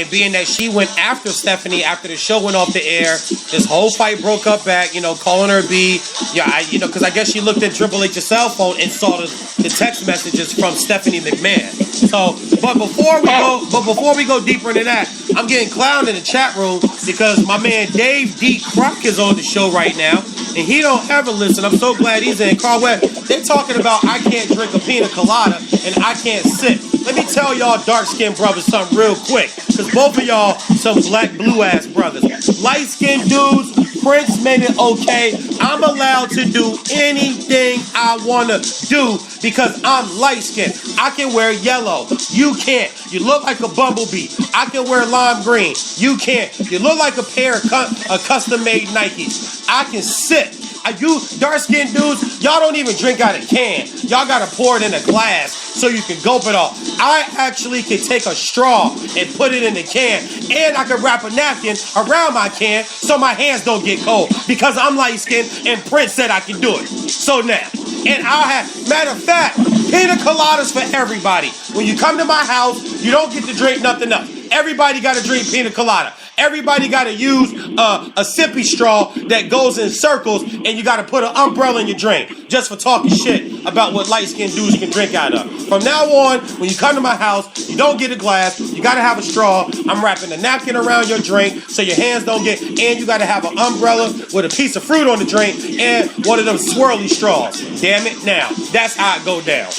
Speaker 1: And being that she went after Stephanie after the show went off the air, this whole fight broke up back, calling her B. Yeah, because I guess she looked at Triple H's cell phone and saw the text messages from Stephanie McMahon. man. So, but before we go deeper into that, I'm getting clowned in the chat room because my man Dave D. Croc is on the show right now, and he don't ever listen. I'm so glad he's in. Carl Webb, they're talking about I can't drink a pina colada and I can't sip. Let me tell y'all dark-skinned brothers something real quick, because both of y'all some black blue-ass brothers. Light-skinned dudes, Prince made it okay. I'm allowed to do anything I want to do because I'm light-skinned. I can wear yellow. You can't. You look like a bumblebee. I can wear lime green. You can't. You look like a pair of custom-made Nikes. I can sip. You dark-skinned dudes, y'all don't even drink out of can. Y'all gotta pour it in a glass so you can gulp it all. I actually can take a straw and put it in the can, and I can wrap a napkin around my can so my hands don't get cold because I'm light-skinned and Prince said I can do it. So now, and I'll have, matter of fact, pina coladas for everybody. When you come to my house, you don't get to drink nothing else. Everybody gotta drink pina colada. Everybody got to use a sippy straw that goes in circles, and you got to put an umbrella in your drink just for talking shit about what light-skinned dudes can drink out of. From now on, when you come to my house, you don't get a glass. You got to have a straw. I'm wrapping a napkin around your drink so your hands don't get, and you got to have an umbrella with a piece of fruit on the drink and one of them swirly straws. Damn it, now. That's how it go down.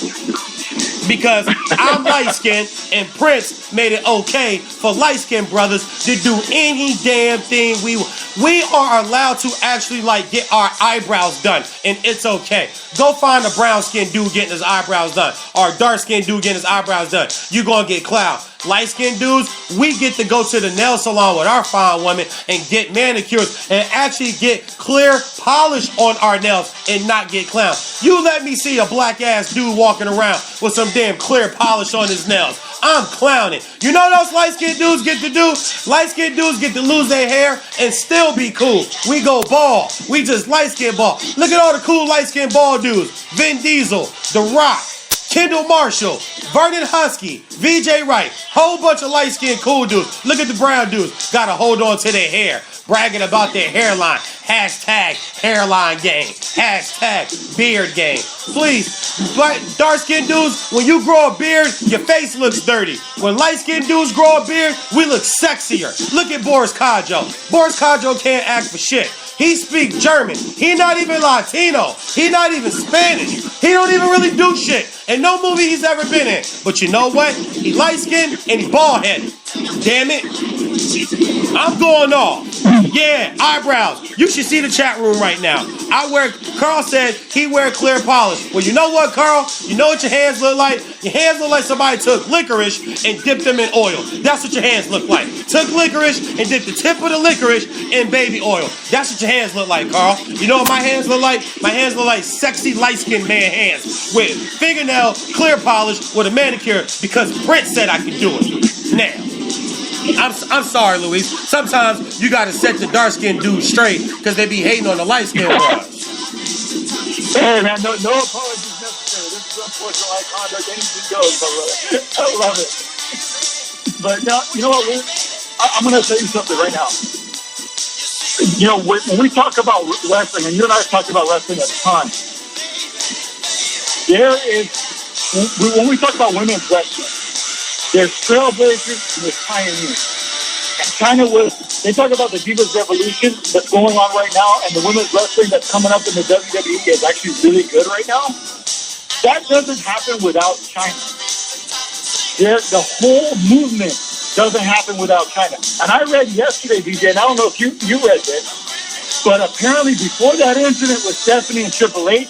Speaker 1: Because I'm light-skinned and Prince made it okay for light-skinned brothers to do any damn thing we are allowed to actually like get our eyebrows done, and it's okay. Go find a brown-skinned dude getting his eyebrows done or a dark-skinned dude getting his eyebrows done. You gonna get clowned. Light-skinned dudes, we get to go to the nail salon with our fine women and get manicures and actually get clear polish on our nails and not get clowned. You let me see a black-ass dude walking around with some damn clear polish on his nails. I'm clowning. You know what else light-skinned dudes get to do? Light-skinned dudes get to lose their hair and still be cool. We go bald. We just light-skinned bald. Look at all the cool light-skinned bald dudes. Vin Diesel, The Rock, Kendall Marshall, Vernon Husky, VJ Wright, whole bunch of light-skinned cool dudes. Look at the brown dudes. Gotta hold on to their hair. Bragging about their hairline. Hashtag hairline game. Hashtag beard game. Please, but dark-skinned dudes, when you grow a beard, your face looks dirty. When light-skinned dudes grow a beard, we look sexier. Look at Boris Kodjoe. Boris Kodjoe can't act for shit. He speaks German. He not even Latino. He not even Spanish. He don't even really do shit. And no movie he's ever been in. But you know what? He light-skinned and he bald-headed. Damn it. I'm going off. Yeah, eyebrows. You should see the chat room right now. Carl said he wear clear polish. Well, you know what, Carl? You know what your hands look like? Your hands look like somebody took licorice and dipped them in oil. That's what your hands look like. Took licorice and dipped the tip of the licorice in baby oil. That's what your hands look like, Carl. You know what my hands look like? My hands look like sexy light-skinned man hands with fingernail clear polish with a manicure because Prince said I could do it. Now, I'm sorry, Luis. Sometimes you gotta set the dark-skinned dudes straight because they be hating on the light-skinned ones.
Speaker 2: Hey, man, no apologies necessary. This is unfortunate conduct. Anything goes, I love it. But now, you know what, Luis? I'm gonna tell you something right now. You know, when we talk about wrestling, and you and I have talked about wrestling a ton, when we talk about women's wrestling, there's trailblazers and there's pioneers. And China they talk about the Divas Revolution that's going on right now, and the women's wrestling that's coming up in the WWE is actually really good right now. That doesn't happen without China. The whole movement doesn't happen without China. And I read yesterday, DJ, and I don't know if you read this, but apparently before that incident with Stephanie and Triple H,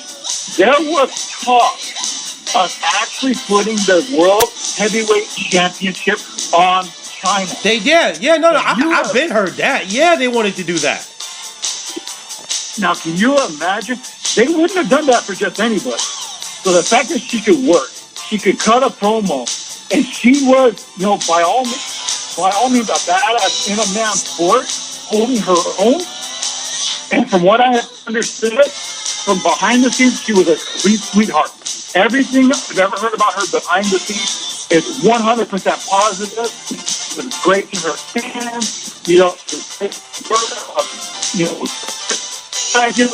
Speaker 2: there was talk of actually putting the World Heavyweight Championship on China.
Speaker 1: They did. Yeah, no, I've been heard that. Yeah, they wanted to do that.
Speaker 2: Now, can you imagine? They wouldn't have done that for just anybody. So the fact that she could work, she could cut a promo, and she was, you know, by all means, a badass in a man's sport, holding her own. And from what I understood, from behind the scenes, she was a complete sweetheart. Everything I've ever heard about her behind the scenes is 100% positive. It was great to her fans. You know, trying to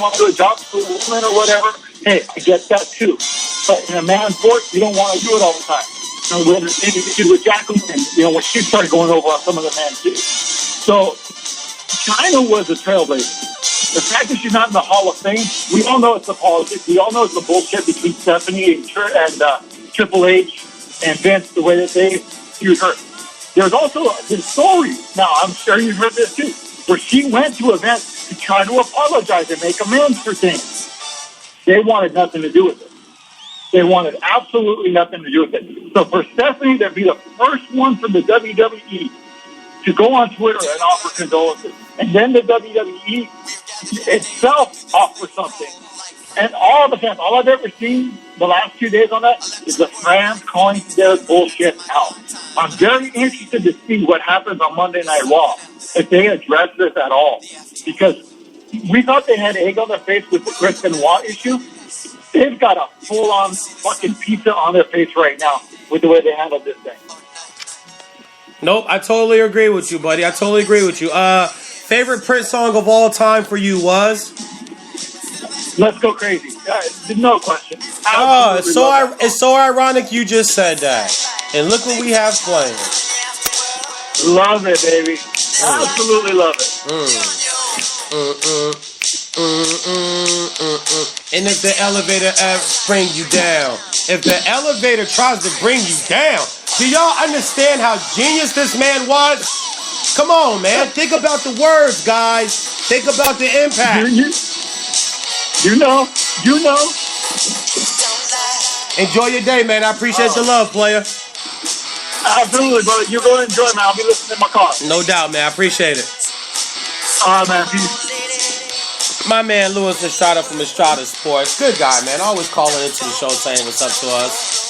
Speaker 2: want to do a job for a woman or whatever. Hey, I get that too. But in a man's sport, you don't want to do it all the time. You know, when they did with Jacqueline, when she started going over on some of the men too. So China was a trailblazer. The fact that she's not in the Hall of Fame, we all know it's the politics. We all know it's the bullshit between Stephanie and Triple H and Vince, the way that they viewed her. There's also this story, now I'm sure you've heard this too, where she went to events to try to apologize and make amends for things. They wanted nothing to do with it. They wanted absolutely nothing to do with it. So for Stephanie to be the first one from the WWE to go on Twitter and offer condolences, and then the WWE itself offer something. And all the fans, all I've ever seen the last 2 days on that is the fans calling their bullshit out. I'm very interested to see what happens on Monday Night Raw, if they address this at all. Because we thought they had egg on their face with the Chris Benoit issue. They've got a full-on fucking pizza on their face right now with the way they handled this thing.
Speaker 1: Nope, I totally agree with you, buddy. I totally agree with you. Favorite Prince song of all time for you was?
Speaker 2: Let's Go Crazy. No question.
Speaker 1: Oh, it's so ironic you just said that. And look what we have playing.
Speaker 2: Love it, baby. Absolutely love it.
Speaker 1: And if the elevator ever bring you down, if the elevator tries to bring you down, do y'all understand how genius this man was? Come on, man. Think about the words, guys. Think about the impact.
Speaker 2: You know.
Speaker 1: Enjoy your day, man. I appreciate the love, player.
Speaker 2: Absolutely, brother. You're going to enjoy, man. I'll be listening in my car.
Speaker 1: No doubt, man. I appreciate it.
Speaker 2: All right, man. Peace.
Speaker 1: My man Louis Estrada from Estrada Sports. Good guy, man. Always calling into the show saying what's up to us.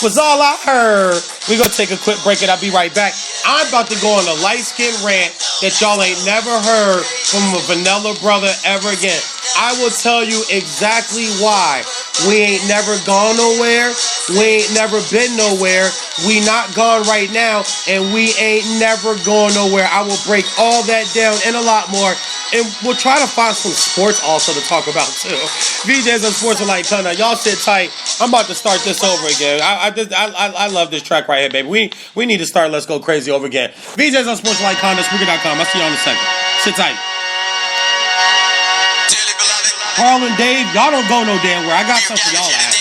Speaker 1: Was all I heard. We gonna take a quick break and I'll be right back. I'm about to go on a light skin rant that y'all ain't never heard from a vanilla brother ever again. I will tell you exactly why. We ain't never gone nowhere. We ain't never been nowhere. We not gone right now, and we ain't never going nowhere. I will break all that down and a lot more, and we'll try to find some sports also to talk about too. VJs on Sports with Light Thunder. Y'all sit tight. I'm about to start this over again. I love this track right here, baby. We need to start Let's Go Crazy over again. VJs on Sports with Light Thunder, Spreaker.com. I'll see you on a second. Sit tight. Carl and Dave, y'all don't go no damn where. I got something for y'all to ask.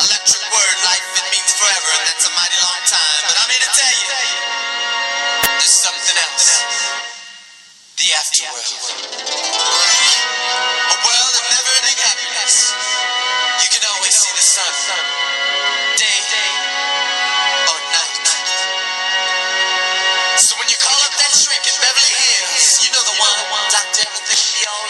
Speaker 3: Electric word life, it means forever, and that's a mighty long time. But I'm here to tell you, there's something else. The afterworld. A world of never-ending happiness. You can always see the sun, day or night. So when you call up that shrink in Beverly Hills, you know the one, Dr. Everything will be all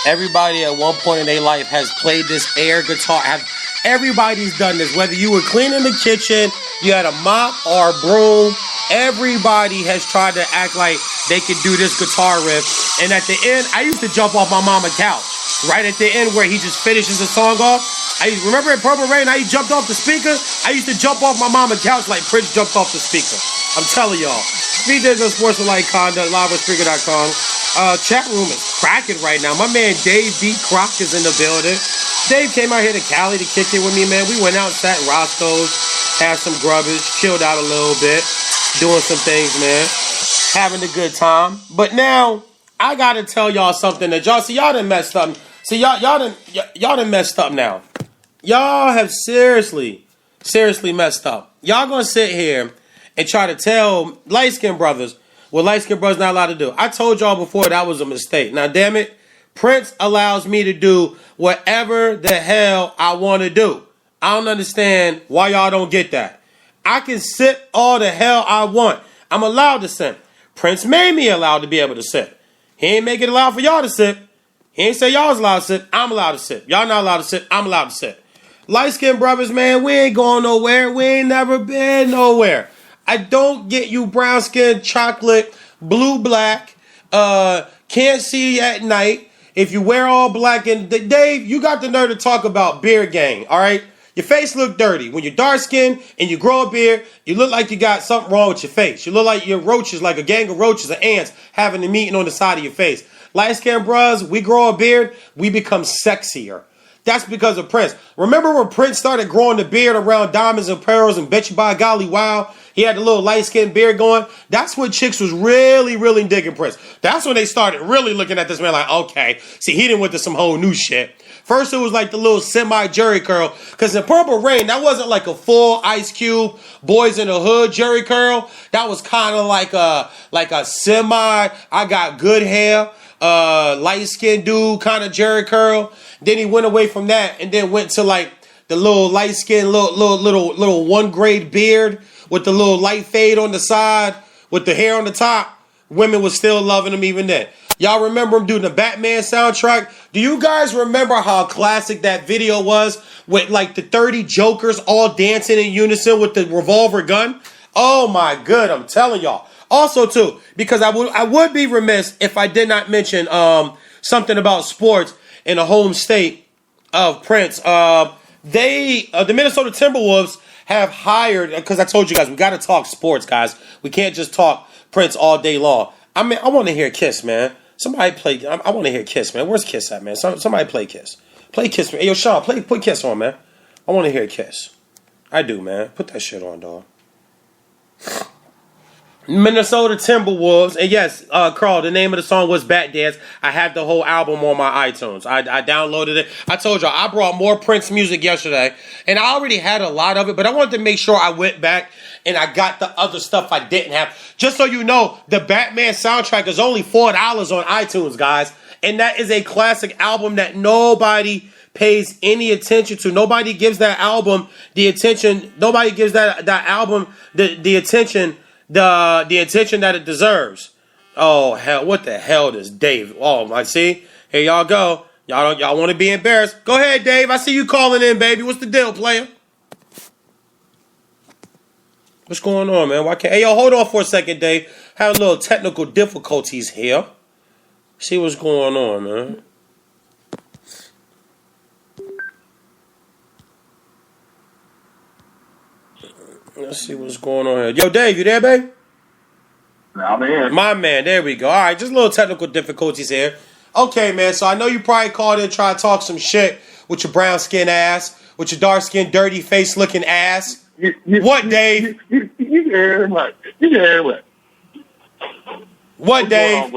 Speaker 1: Everybody at one point in their life has played this air guitar. Everybody's done this. Whether you were cleaning the kitchen, you had a mop or a broom, everybody has tried to act like they could do this guitar riff. And at the end, I used to jump off my mama's couch. Right at the end where he just finishes the song off. Remember in Purple Rain, how he jumped off the speaker? I used to jump off my mama's couch like Prince jumped off the speaker. I'm telling y'all. Speed Digital Sports with Conduct, live with Spreaker.com. Chat room is cracking right now. My man Dave B. Croc is in the building. Dave came out here to Cali to kick it with me, man. We went out, sat in Roscoe's, had some grubbage, chilled out a little bit, doing some things, man. Having a good time. But now, I gotta tell y'all something that y'all done messed up. See, y'all done messed up now. Y'all have seriously messed up. Y'all gonna sit here and try to tell light-skinned brothers what light-skinned brothers not allowed to do. I told y'all before that was a mistake. Now, damn it, Prince allows me to do whatever the hell I want to do. I don't understand why y'all don't get that. I can sip all the hell I want. I'm allowed to sip. Prince made me allowed to be able to sip. He ain't make it allowed for y'all to sip. He ain't say y'all was allowed to sip. I'm allowed to sip. Y'all not allowed to sip. I'm allowed to sip. Light-skinned brothers, man, we ain't going nowhere. We ain't never been nowhere. I don't get you brown-skinned, chocolate, blue, black, can't see at night. If you wear all black, and Dave, you got the nerve to talk about beard gang, all right? Your face look dirty. When you're dark-skinned and you grow a beard, you look like you got something wrong with your face. You look like your roaches, like a gang of roaches or ants having a meeting on the side of your face. Light-skinned bros, we grow a beard, we become sexier. That's because of Prince. Remember when Prince started growing the beard around diamonds and pearls and bet you by golly, wow, he had the little light-skinned beard going? That's when chicks was really digging Prince. That's when they started really looking at this man like, okay, see, he done went to some whole new shit. First, it was like the little semi-Jerry curl. Because in Purple Rain, that wasn't like a full Ice Cube, Boys in the Hood Jerry curl. That was kind of like a semi, I got good hair, light-skinned dude kind of Jerry curl. Then he went away from that and then went to like the little light-skinned, little one-grade beard with the little light fade on the side with the hair on the top. Women was still loving him even then. Y'all remember him doing the Batman soundtrack? Do you guys remember how classic that video was with like the 30 Jokers all dancing in unison with the revolver gun? Oh my good, I'm telling y'all. Also too, because I would be remiss if I did not mention something about sports in the home state of Prince. The Minnesota Timberwolves have hired, because I told you guys, we got to talk sports, guys. We can't just talk Prince all day long. I mean, I want to hear Kiss, man. Somebody play, I want to hear Kiss, man. Where's Kiss at, man? Somebody play Kiss. Play Kiss. Hey, yo, Sean, put Kiss on, man. I want to hear Kiss. I do, man. Put that shit on, dog. Minnesota Timberwolves, and yes, Carl, the name of the song was Bat Dance. I have the whole album on my iTunes. I downloaded it. I told y'all, I brought more Prince music yesterday, and I already had a lot of it, but I wanted to make sure I went back and I got the other stuff I didn't have. Just so you know, the Batman soundtrack is only $4 on iTunes, guys, and that is a classic album that nobody pays any attention to. Nobody gives that album the attention. Nobody gives that album the attention. The attention that it deserves. Oh hell! What the hell does Dave? Oh, I see. Here y'all go. Y'all want to be embarrassed? Go ahead, Dave. I see you calling in, baby. What's the deal, player? What's going on, man? Why can't? Hey, yo, hold on for a second, Dave. Have a little technical difficulties here. See what's going on, man. Let's see what's going on here. Yo, Dave, you there, babe?
Speaker 2: I'm here.
Speaker 1: My man, there we go. All right, just a little technical difficulties here. Okay, man, so I know you probably called in trying to talk some shit with your brown skin ass, with your dark skin, dirty face looking ass. What, Dave?
Speaker 2: You hear what? You hear what?
Speaker 1: What, Dave?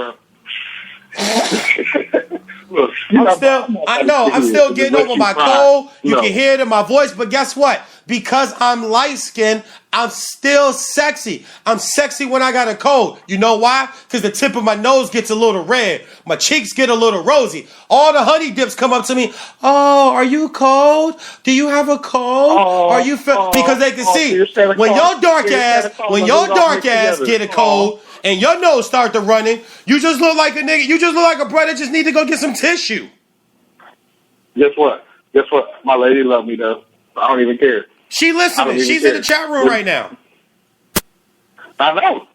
Speaker 2: Look,
Speaker 1: I'm still getting over my cold. You can hear it in my voice, but guess what? Because I'm light-skinned, I'm still sexy. I'm sexy when I got a cold. You know why? Because the tip of my nose gets a little red. My cheeks get a little rosy. All the honey dips come up to me. Oh, are you cold? Do you have a cold? Are you because they can see when your dark ass get a cold and your nose start to running, you just look like a nigga. You just look like a brother that just need to go get some tissue.
Speaker 4: Guess what? Guess what? My lady love me though. I don't even care.
Speaker 1: She listening. She's in the chat room right now.
Speaker 4: I know.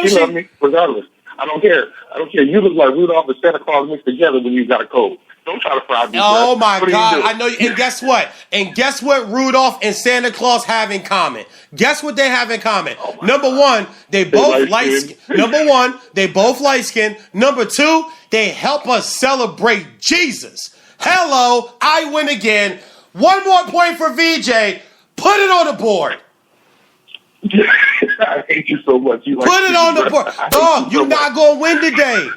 Speaker 4: She love me regardless. I don't care. I don't care. You look like Rudolph and Santa Claus mixed together when you got a cold. Don't try to fry me.
Speaker 1: Oh my God! I know. And guess what? And guess what? Rudolph and Santa Claus have in common. Guess what they have in common? Number one, they both light. Number one, they both light skin. Number two, they help us celebrate Jesus. Hello, I win again. One more point for VJ. Put it on the board.
Speaker 4: I hate you so much. You
Speaker 1: Put it on the board. Dog, you're not going to win today.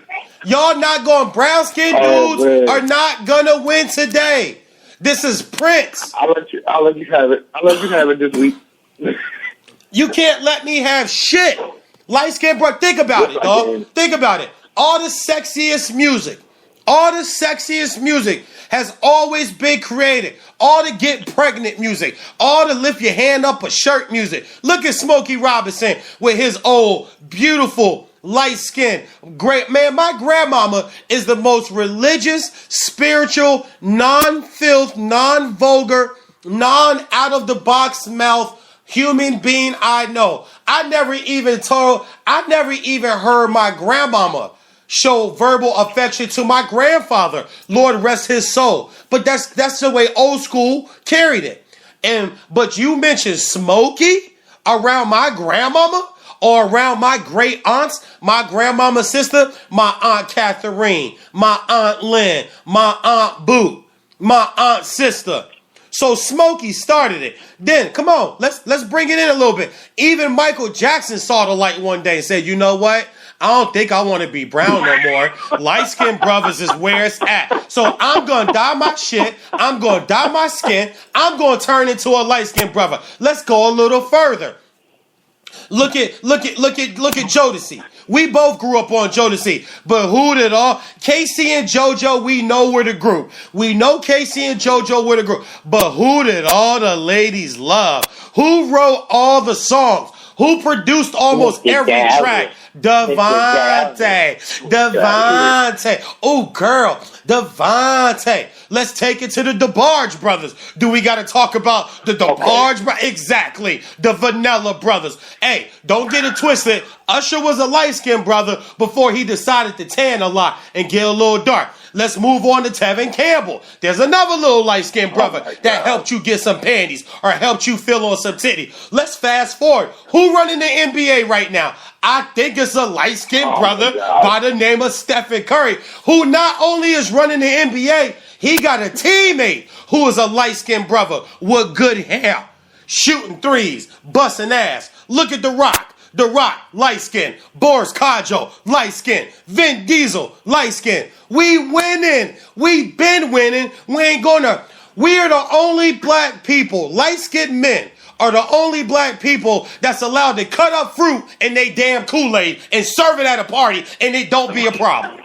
Speaker 1: Y'all not going, brown skin dudes are not going to win today. This is Prince.
Speaker 4: I'll let you have it. I'll let you have it this week.
Speaker 1: You can't let me have shit. Light skin, bro. Think about it, dog. Think about it. All the sexiest music has always been created. All the get pregnant music, all the lift your hand up a shirt music. Look at Smokey Robinson with his old, beautiful, light skin. Great man, my grandmama is the most religious, spiritual, non-filth, non-vulgar, non-out-of-the-box mouth human being I know. I never even heard my grandmama show verbal affection to my grandfather. Lord rest his soul. But that's the way old school carried it. But you mentioned Smokey around my grandmama or around my great aunts, my grandmama's sister, my Aunt Catherine, my Aunt Lynn, my Aunt Boo, my aunt's sister. So Smokey started it. Then, come on, let's bring it in a little bit. Even Michael Jackson saw the light one day and said, you know what? I don't think I want to be brown no more. Light-skinned brothers is where it's at. So I'm going to dye my shit. I'm going to dye my skin. I'm going to turn into a light-skinned brother. Let's go a little further. Look at Jodeci. We both grew up on Jodeci. But who did all? Casey and JoJo, we know we're the group. We know Casey and JoJo were the group. But who did all the ladies love? Who wrote all the songs? Who produced almost every track? Devontae. Oh, girl. Devontae. Let's take it to the DeBarge brothers. Do we got to talk about the DeBarge brothers? Exactly. The Vanilla brothers. Hey, don't get it twisted. Usher was a light-skinned brother before he decided to tan a lot and get a little dark. Let's move on to Tevin Campbell. There's another little light-skinned brother that helped you get some panties or helped you fill on some titty. Let's fast forward. Who running the NBA right now? I think it's a light-skinned brother by the name of Stephen Curry, who not only is running the NBA, he got a teammate who is a light-skinned brother with good hair, shooting threes, busting ass. Look at The Rock. The Rock, light skin. Boris Kodjoe, light skin. Vin Diesel, light skin. We winning. We been winning. We are the only black people, light skinned men, are the only black people that's allowed to cut up fruit in they damn Kool-Aid and serve it at a party and it don't be a problem.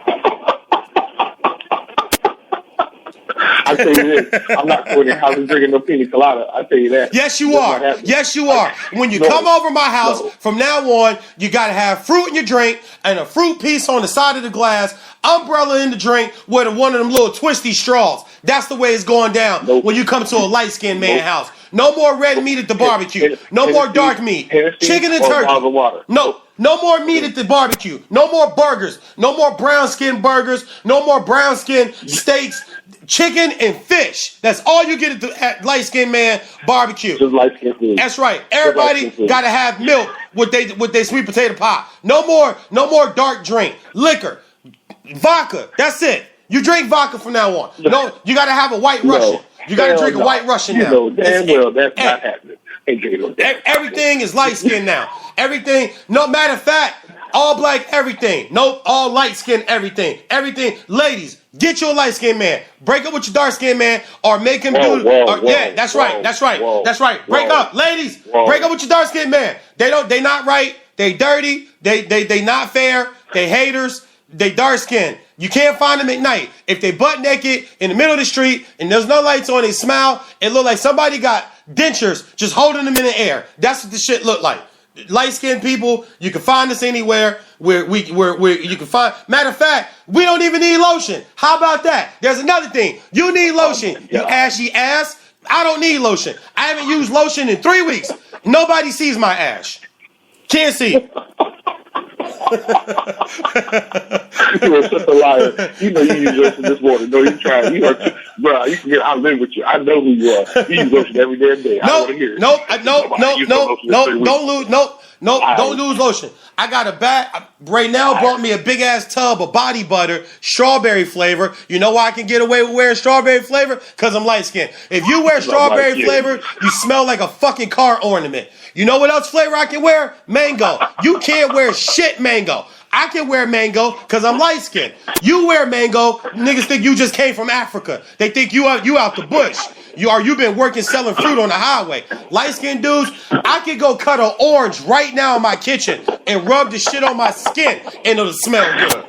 Speaker 4: I tell you this, I'm not going to house and drinking no pina colada. I tell you that.
Speaker 1: Yes, you are. Yes, you are. When you come over my house, from now on, you got to have fruit in your drink and a fruit piece on the side of the glass, umbrella in the drink with one of them little twisty straws. That's the way it's going down when you come to a light-skinned man house. No more red meat at the barbecue. No more dark meat. Chicken and turkey. No more meat at the barbecue. No more burgers. No more brown-skinned burgers. No more brown-skinned steaks. Chicken and fish. That's all you get at light-skinned man barbecue.
Speaker 4: Just light-skinned food.
Speaker 1: That's right. Everybody got to have milk with their sweet potato pie. No more dark drink. Liquor. Vodka. That's it. You drink vodka from now on. No, you got to have a white Russian. You got to drink a white Russian now.
Speaker 4: You know damn well that's not happening.
Speaker 1: Everything is light-skinned now. Everything. No matter of fact, all black everything. Nope, all light-skinned everything. Everything. Ladies, get you a light-skinned man. Break up with your dark-skinned man or make him that's right. Break up. Ladies, break up with your dark-skinned man. They not right. They dirty. They not fair. They haters. They dark-skinned. You can't find them at night. If they butt naked in the middle of the street and there's no lights on, they smile, it look like somebody got dentures just holding them in the air. That's what the shit look like. light-skinned people, you can find us anywhere where you can find. Matter of fact, we don't even need lotion. How about that? There's another thing. You need lotion. You ashy ass. I don't need lotion. I haven't used lotion in 3 weeks. Nobody sees my ash. Can't see.
Speaker 4: You are such a liar. You know you use lotion this morning. No, you try. You are, bro. You can get. I live with you. I know who you are. You use lotion every damn day. I want to hear it.
Speaker 1: Don't lose lotion. I got a bag. Raynell brought me a big ass tub of body butter, strawberry flavor. You know why I can get away with wearing strawberry flavor? Because I'm light skinned. If you wear strawberry flavor, you smell like a fucking car ornament. You know what else flavor I can wear? Mango. You can't wear shit mango. I can wear mango because I'm light skinned. You wear mango, niggas think you just came from Africa. They think you out the bush. You've been working selling fruit on the highway. Light skinned dudes, I could go cut an orange right now in my kitchen and rub the shit on my skin and it'll smell good.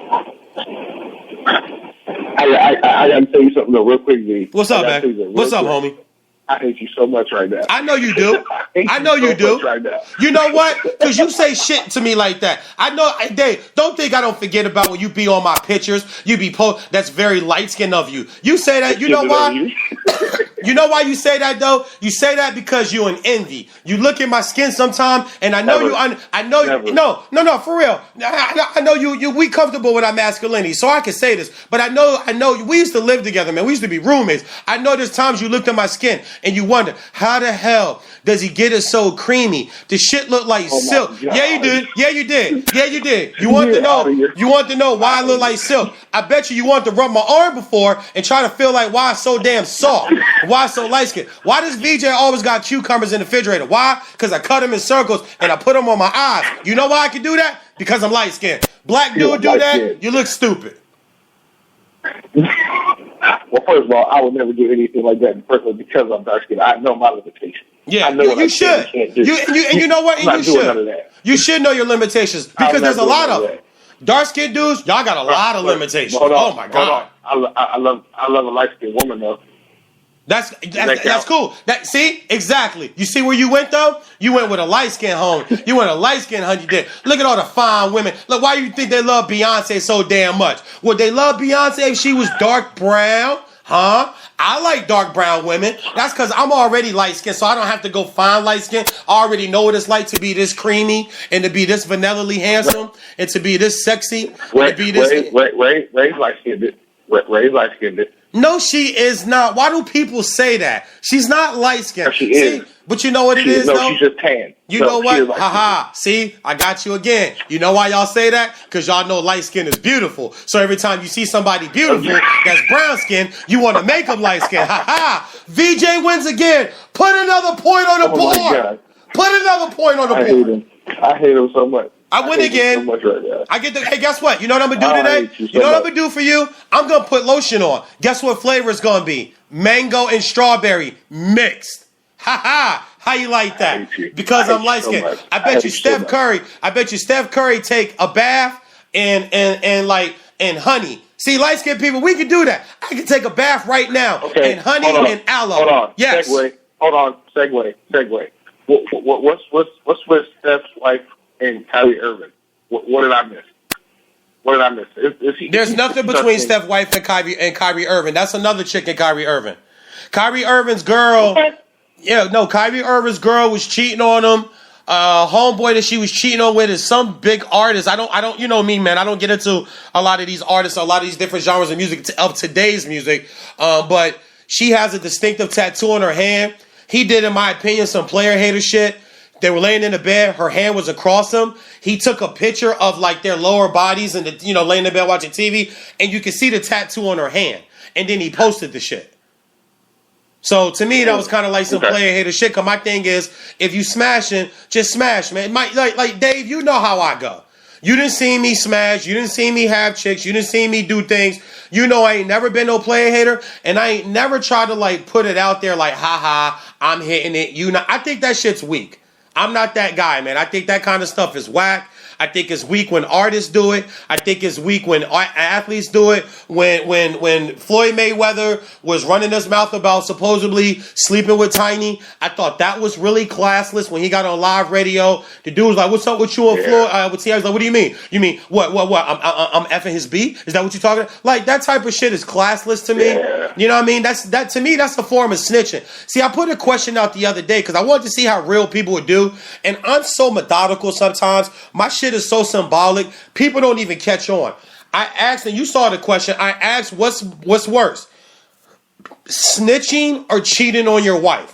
Speaker 4: I gotta tell you something though, real quick, V.
Speaker 1: What's up, man? What's up, homie?
Speaker 4: I hate you so much right now.
Speaker 1: I know you do. I know you do.
Speaker 4: Right now.
Speaker 1: You know what? Because you say shit to me like that. I know, Dave, don't think I don't forget about when you be on my pictures. You be that's very light-skinned of you. You say that, you know why? You know why you say that, though? You say that because you in envy. You look at my skin sometime, and I know no, for real. I know we comfortable with our masculinity, so I can say this. But I know, we used to live together, man. We used to be roommates. I know there's times you looked at my skin, and you wonder, how the hell does he get it so creamy? The shit look like silk. Yeah, you did. Yeah, you did. Yeah, you did. You want to know? You want to know why I look like silk? I bet you want to rub my arm before and try to feel like why it's so damn soft. Why so light skinned? Why does VJ always got cucumbers in the refrigerator? Why? Because I cut them in circles and I put them on my eyes. You know why I can do that? Because I'm light skinned. Black dude do that, you look stupid.
Speaker 4: Well, first of all, I would never do anything like that personally because I'm dark skinned. I know my limitations.
Speaker 1: Yeah, you should. You know what? And you should. You should know your limitations because there's a lot of them. Dark skinned dudes, y'all got a lot of limitations. Oh my god!
Speaker 4: I love a light skinned woman though.
Speaker 1: That's cool. See, exactly. You see where you went though? You went with a light skinned home. You went a light skinned honey did. Look at all the fine women. Look, why you think they love Beyonce so damn much? Would they love Beyonce if she was dark brown? Huh? I like dark brown women. That's because I'm already light skinned, so I don't have to go find light skin. I already know what it's like to be this creamy and to be this vanilla-ly handsome and to be this sexy.
Speaker 4: Ray's light skinned. Ray's light skinned.
Speaker 1: No, she is not. Why do people say that? She's not light skinned.
Speaker 4: She is.
Speaker 1: But you know what it is, though?
Speaker 4: No, she's just tan.
Speaker 1: You know what? Haha. See, I got you again. You know why y'all say that? Because y'all know light skin is beautiful. So every time you see somebody beautiful that's brown skin, you want to make them light skin. Haha. VJ wins again. Put another point on the board. Put another point on the board.
Speaker 4: I hate him so much.
Speaker 1: I win again.
Speaker 4: So much right now.
Speaker 1: I get the. Hey, guess what? You know what I'm gonna do today? You know what I'm gonna do for you? I'm gonna put lotion on. Guess what flavor it's gonna be? Mango and strawberry mixed. Ha ha! How you like that? Because I'm light skinned. I bet you Steph Curry. I bet you Steph Curry take a bath and honey. See, light skinned people, we can do that. I can take a bath right now and honey and aloe.
Speaker 4: Hold on.
Speaker 1: Yes.
Speaker 4: Segue. What's with Steph's wife and Kyrie Irving? What did I miss?
Speaker 1: There's nothing between Steph's wife and Kyrie Irving. That's another chick, Kyrie Irving. Kyrie Irving's girl. Kyrie Irving's girl was cheating on him. Homeboy that she was cheating on with is some big artist. I don't, you know me, man. I don't get into a lot of these artists, a lot of these different genres of music, of today's music. But she has a distinctive tattoo on her hand. He did, in my opinion, some player hater shit. They were laying in the bed. Her hand was across them. He took a picture of like their lower bodies and laying in the bed watching TV, and you could see the tattoo on her hand. And then he posted the shit. So to me, that was kind of like some player hater shit. Cause my thing is, if you smashing, just smash, man. Like Dave, you know how I go. You didn't see me smash. You didn't see me have chicks. You didn't see me do things. You know I ain't never been no player hater, and I ain't never tried to like put it out there like, haha, I'm hitting it. I think that shit's weak. I'm not that guy, man. I think that kind of stuff is whack. I think it's weak when artists do it. I think it's weak when athletes do it. When Floyd Mayweather was running his mouth about supposedly sleeping with Tiny, I thought that was really classless. When he got on live radio, the dude was like, "What's up with you and Floyd?" With T.I. was like, "What do you mean? You mean what? I'm effing his beat? Is that what you're talking about?" Like, that type of shit is classless to me.
Speaker 4: Yeah.
Speaker 1: You know what I mean? That to me, that's a form of snitching. See, I put a question out the other day because I wanted to see how real people would do, and I'm so methodical sometimes. My shit is so symbolic. People don't even catch on. I asked, and you saw the question. I asked, what's worse, snitching or cheating on your wife?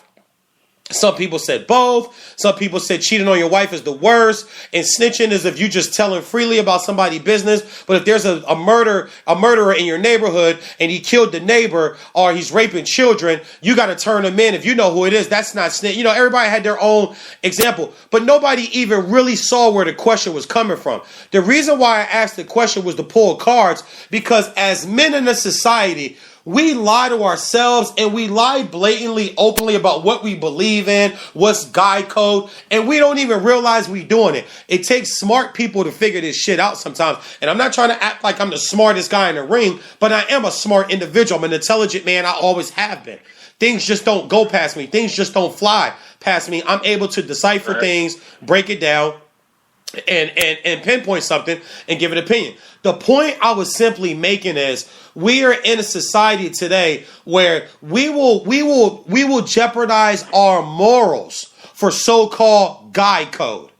Speaker 1: Some people said both. Some people said cheating on your wife is the worst, and snitching is if you just telling freely about somebody's business. But if there's a murderer in your neighborhood and he killed the neighbor or he's raping children, you got to turn him in. If you know who it is, that's not snitch. You know, everybody had their own example, but nobody even really saw where the question was coming from. The reason why I asked the question was to pull cards, because as men in a society, we lie to ourselves, and we lie blatantly, openly about what we believe in, what's guy code, and we don't even realize we doing it. It takes smart people to figure this shit out sometimes. And I'm not trying to act like I'm the smartest guy in the ring, but I am a smart individual. I'm an intelligent man. I always have been. Things just don't go past me. Things just don't fly past me. I'm able to decipher things, break it down, and pinpoint something and give an opinion. The point I was simply making is, we are in a society today where we will jeopardize our morals for so-called guy code.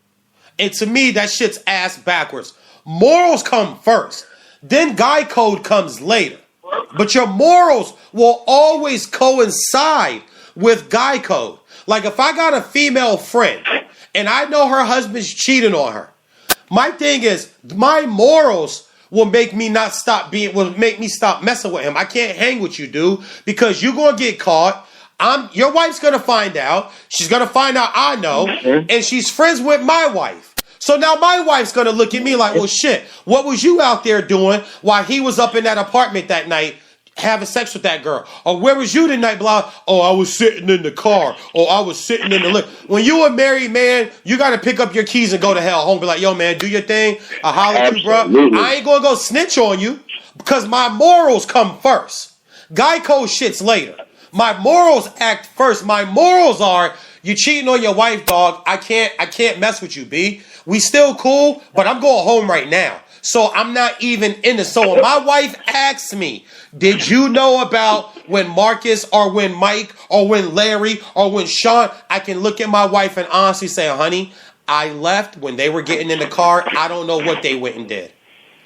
Speaker 1: And to me, that shit's ass backwards. Morals come first, then guy code comes later. But your morals will always coincide with guy code. Like, if I got a female friend and I know her husband's cheating on her, my thing is, my morals will make me stop messing with him. I can't hang with you, dude, because you're going to get caught. Your wife's going to find out. She's going to find out I know, and she's friends with my wife. So now my wife's going to look at me like, well, shit, what was you out there doing while he was up in that apartment that night having sex with that girl? Or where was you tonight, blah? Oh, I was sitting in the car. Or I was sitting in the lift. When you a married man, you got to pick up your keys and go to hell home. Be like, yo, man, do your thing. I holler at you, bro. I ain't going to go snitch on you because my morals come first. Guy code shit's later. My morals act first. My morals are, you cheating on your wife, dog. I can't mess with you, B. We still cool, but I'm going home right now. So I'm not even in it. So when my wife asks me, did you know about when Marcus or when Mike or when Larry or when Sean, I can look at my wife and honestly say, honey, I left when they were getting in the car. I don't know what they went and did.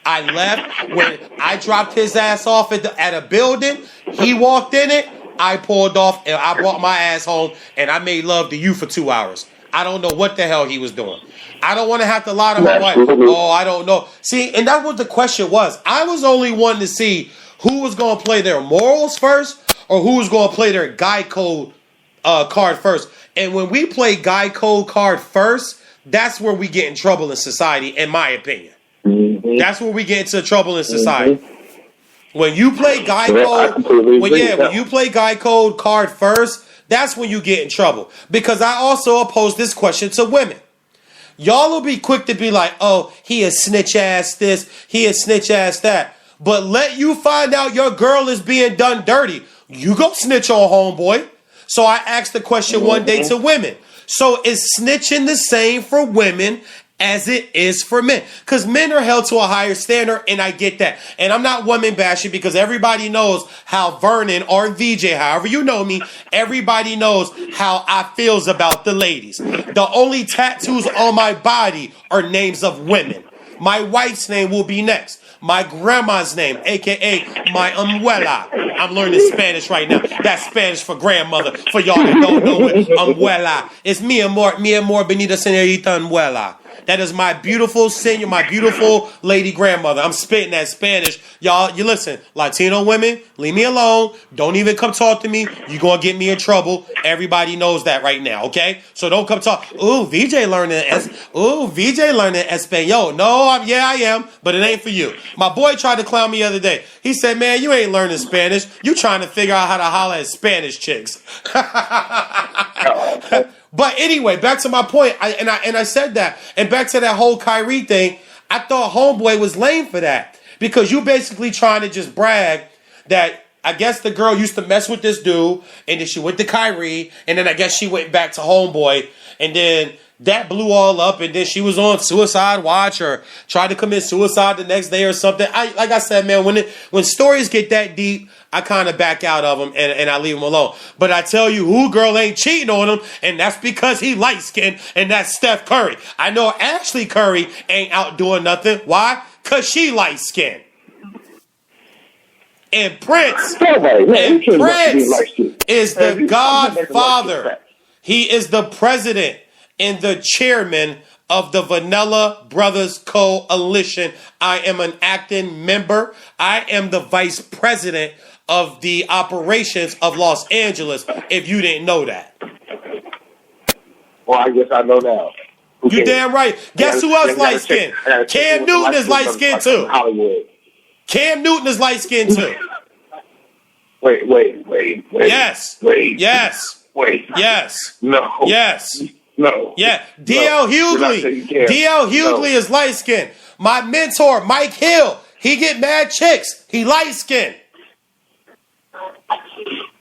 Speaker 1: I left when I dropped his ass off at a building. He walked in it. I pulled off and I brought my ass home and I made love to you for 2 hours. I don't know what the hell he was doing. I don't want to have to lie to my wife. Oh, I don't know. See, and that's what the question was. I was only wanting to see who was going to play their morals first or who was going to play their guy code card first. And when we play guy code card first, that's where we get in trouble in society, in my opinion. Mm-hmm. That's where we get into trouble in society. Mm-hmm. When you play guy code, when you play guy code card first, that's when you get in trouble. Because I also oppose this question to women. Y'all will be quick to be like, oh, he a snitch ass this, he a snitch ass that. But let you find out your girl is being done dirty, you go snitch on homeboy. So I asked the question one day to women. So is snitching the same for women as it is for men? Because men are held to a higher standard, and I get that. And I'm not woman bashing because everybody knows how Vernon or VJ, however you know me, everybody knows how I feels about the ladies. The only tattoos on my body are names of women. My wife's name will be next. My grandma's name, a.k.a. my abuela. I'm learning Spanish right now. That's Spanish for grandmother. For y'all that don't know it, abuela. It's mi amor, benita señorita abuela. That is my beautiful senior, my beautiful lady grandmother. I'm spitting that Spanish. Y'all, you listen, Latino women, leave me alone. Don't even come talk to me. You're going to get me in trouble. Everybody knows that right now, okay? So don't come talk. Ooh, VJ learning Espanol. No, I am, but it ain't for you. My boy tried to clown me the other day. He said, man, you ain't learning Spanish. You trying to figure out how to holler at Spanish chicks. But anyway, back to my point. I said that, and back to that whole Kyrie thing. I thought Homeboy was lame for that because you basically trying to just brag that I guess the girl used to mess with this dude, and then she went to Kyrie, and then I guess she went back to Homeboy, and then that blew all up, and then she was on suicide watch or tried to commit suicide the next day or something. Like I said, man, when stories get that deep, I kind of back out of them and I leave them alone. But I tell you, who girl ain't cheating on him, and that's because he light skinned, and that's Steph Curry. I know Ashley Curry ain't out doing nothing. Why? Because she light skinned. And Prince is the godfather. He is the president and the chairman of the Vanilla Brothers Coalition. I am an acting member. I am the vice president of the operations of Los Angeles, if you didn't know that.
Speaker 4: Well, I guess I know now.
Speaker 1: You damn right. Guess who else light skinned? Cam Newton is light skinned too.
Speaker 4: Hollywood.
Speaker 1: Cam Newton is light skinned too.
Speaker 4: Wait.
Speaker 1: Yes.
Speaker 4: Wait.
Speaker 1: Yes.
Speaker 4: Wait.
Speaker 1: Yes.
Speaker 4: No.
Speaker 1: Yes.
Speaker 4: No.
Speaker 1: Yeah. D.L. Hughley. D.L. Hughley is light skinned. My mentor, Mike Hill, he get mad chicks. He light skinned.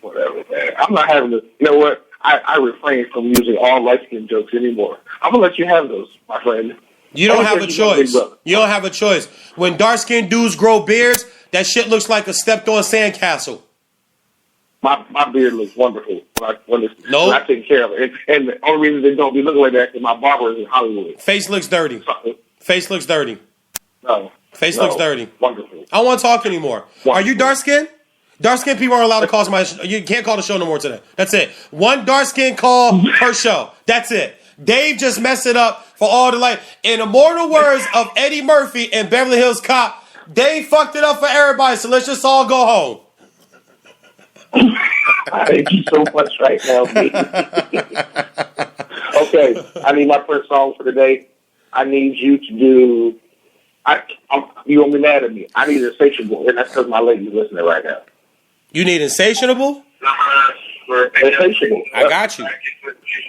Speaker 4: Whatever, man. I'm not having this. You know what? I refrain from using all light skin jokes anymore. I'm gonna let you have those, my friend.
Speaker 1: You don't have a choice. You don't have a choice. When dark skinned dudes grow beards, that shit looks like a stepped on sandcastle.
Speaker 4: My beard looks wonderful when I take care of it. And the only reason they don't be looking like that is because my barber is in Hollywood.
Speaker 1: Face looks dirty. Face looks dirty.
Speaker 4: No.
Speaker 1: Face looks dirty.
Speaker 4: Wonderful.
Speaker 1: I don't want to talk anymore. Wonderful. Are you dark skinned? Dark skinned people aren't allowed to call you can't call the show no more today. That's it. One dark skinned call per show. That's it. Dave just messed it up for all the light. In immortal words of Eddie Murphy in Beverly Hills Cop, Dave fucked it up for everybody, so let's just all go home.
Speaker 4: I hate you so much right now, B. Okay, I need my first song for the day. I need you to do... you won't be mad at me. I need Insatiable, and that's because my lady's listening right now.
Speaker 1: You need Insatiable?
Speaker 4: Insatiable.
Speaker 1: I got you.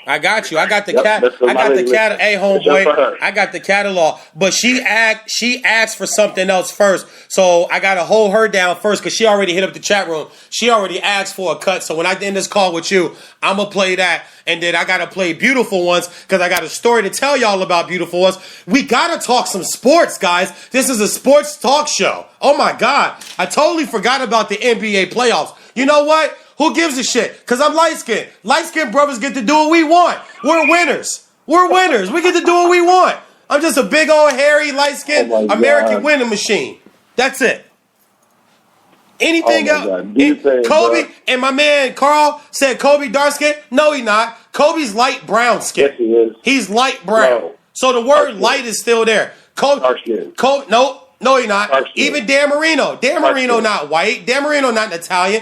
Speaker 1: I got the cat. I got the cat. Hey, homeboy, I got the catalog. But she asked for something else first, so I gotta hold her down first because she already hit up the chat room. She already asked for a cut. So when I end this call with you, I'm gonna play that, and then I gotta play Beautiful Ones because I got a story to tell y'all about Beautiful Ones. We gotta talk some sports, guys. This is a sports talk show. Oh my God, I totally forgot about the NBA playoffs. You know what? Who gives a shit? Because I'm light-skinned. Light-skinned brothers get to do what we want. We're winners. We're winners. We get to do what we want. I'm just a big old hairy, light-skinned American winning machine. That's it. Anything else? Kobe and my man Carl said Kobe dark-skinned. No, he's not. Kobe's light brown skin.
Speaker 4: Yes, he is.
Speaker 1: He's light brown. No. So the word light is still there. Kobe, no, he's not. Even Dan Marino. Dan Marino not white. Dan Marino not Italian.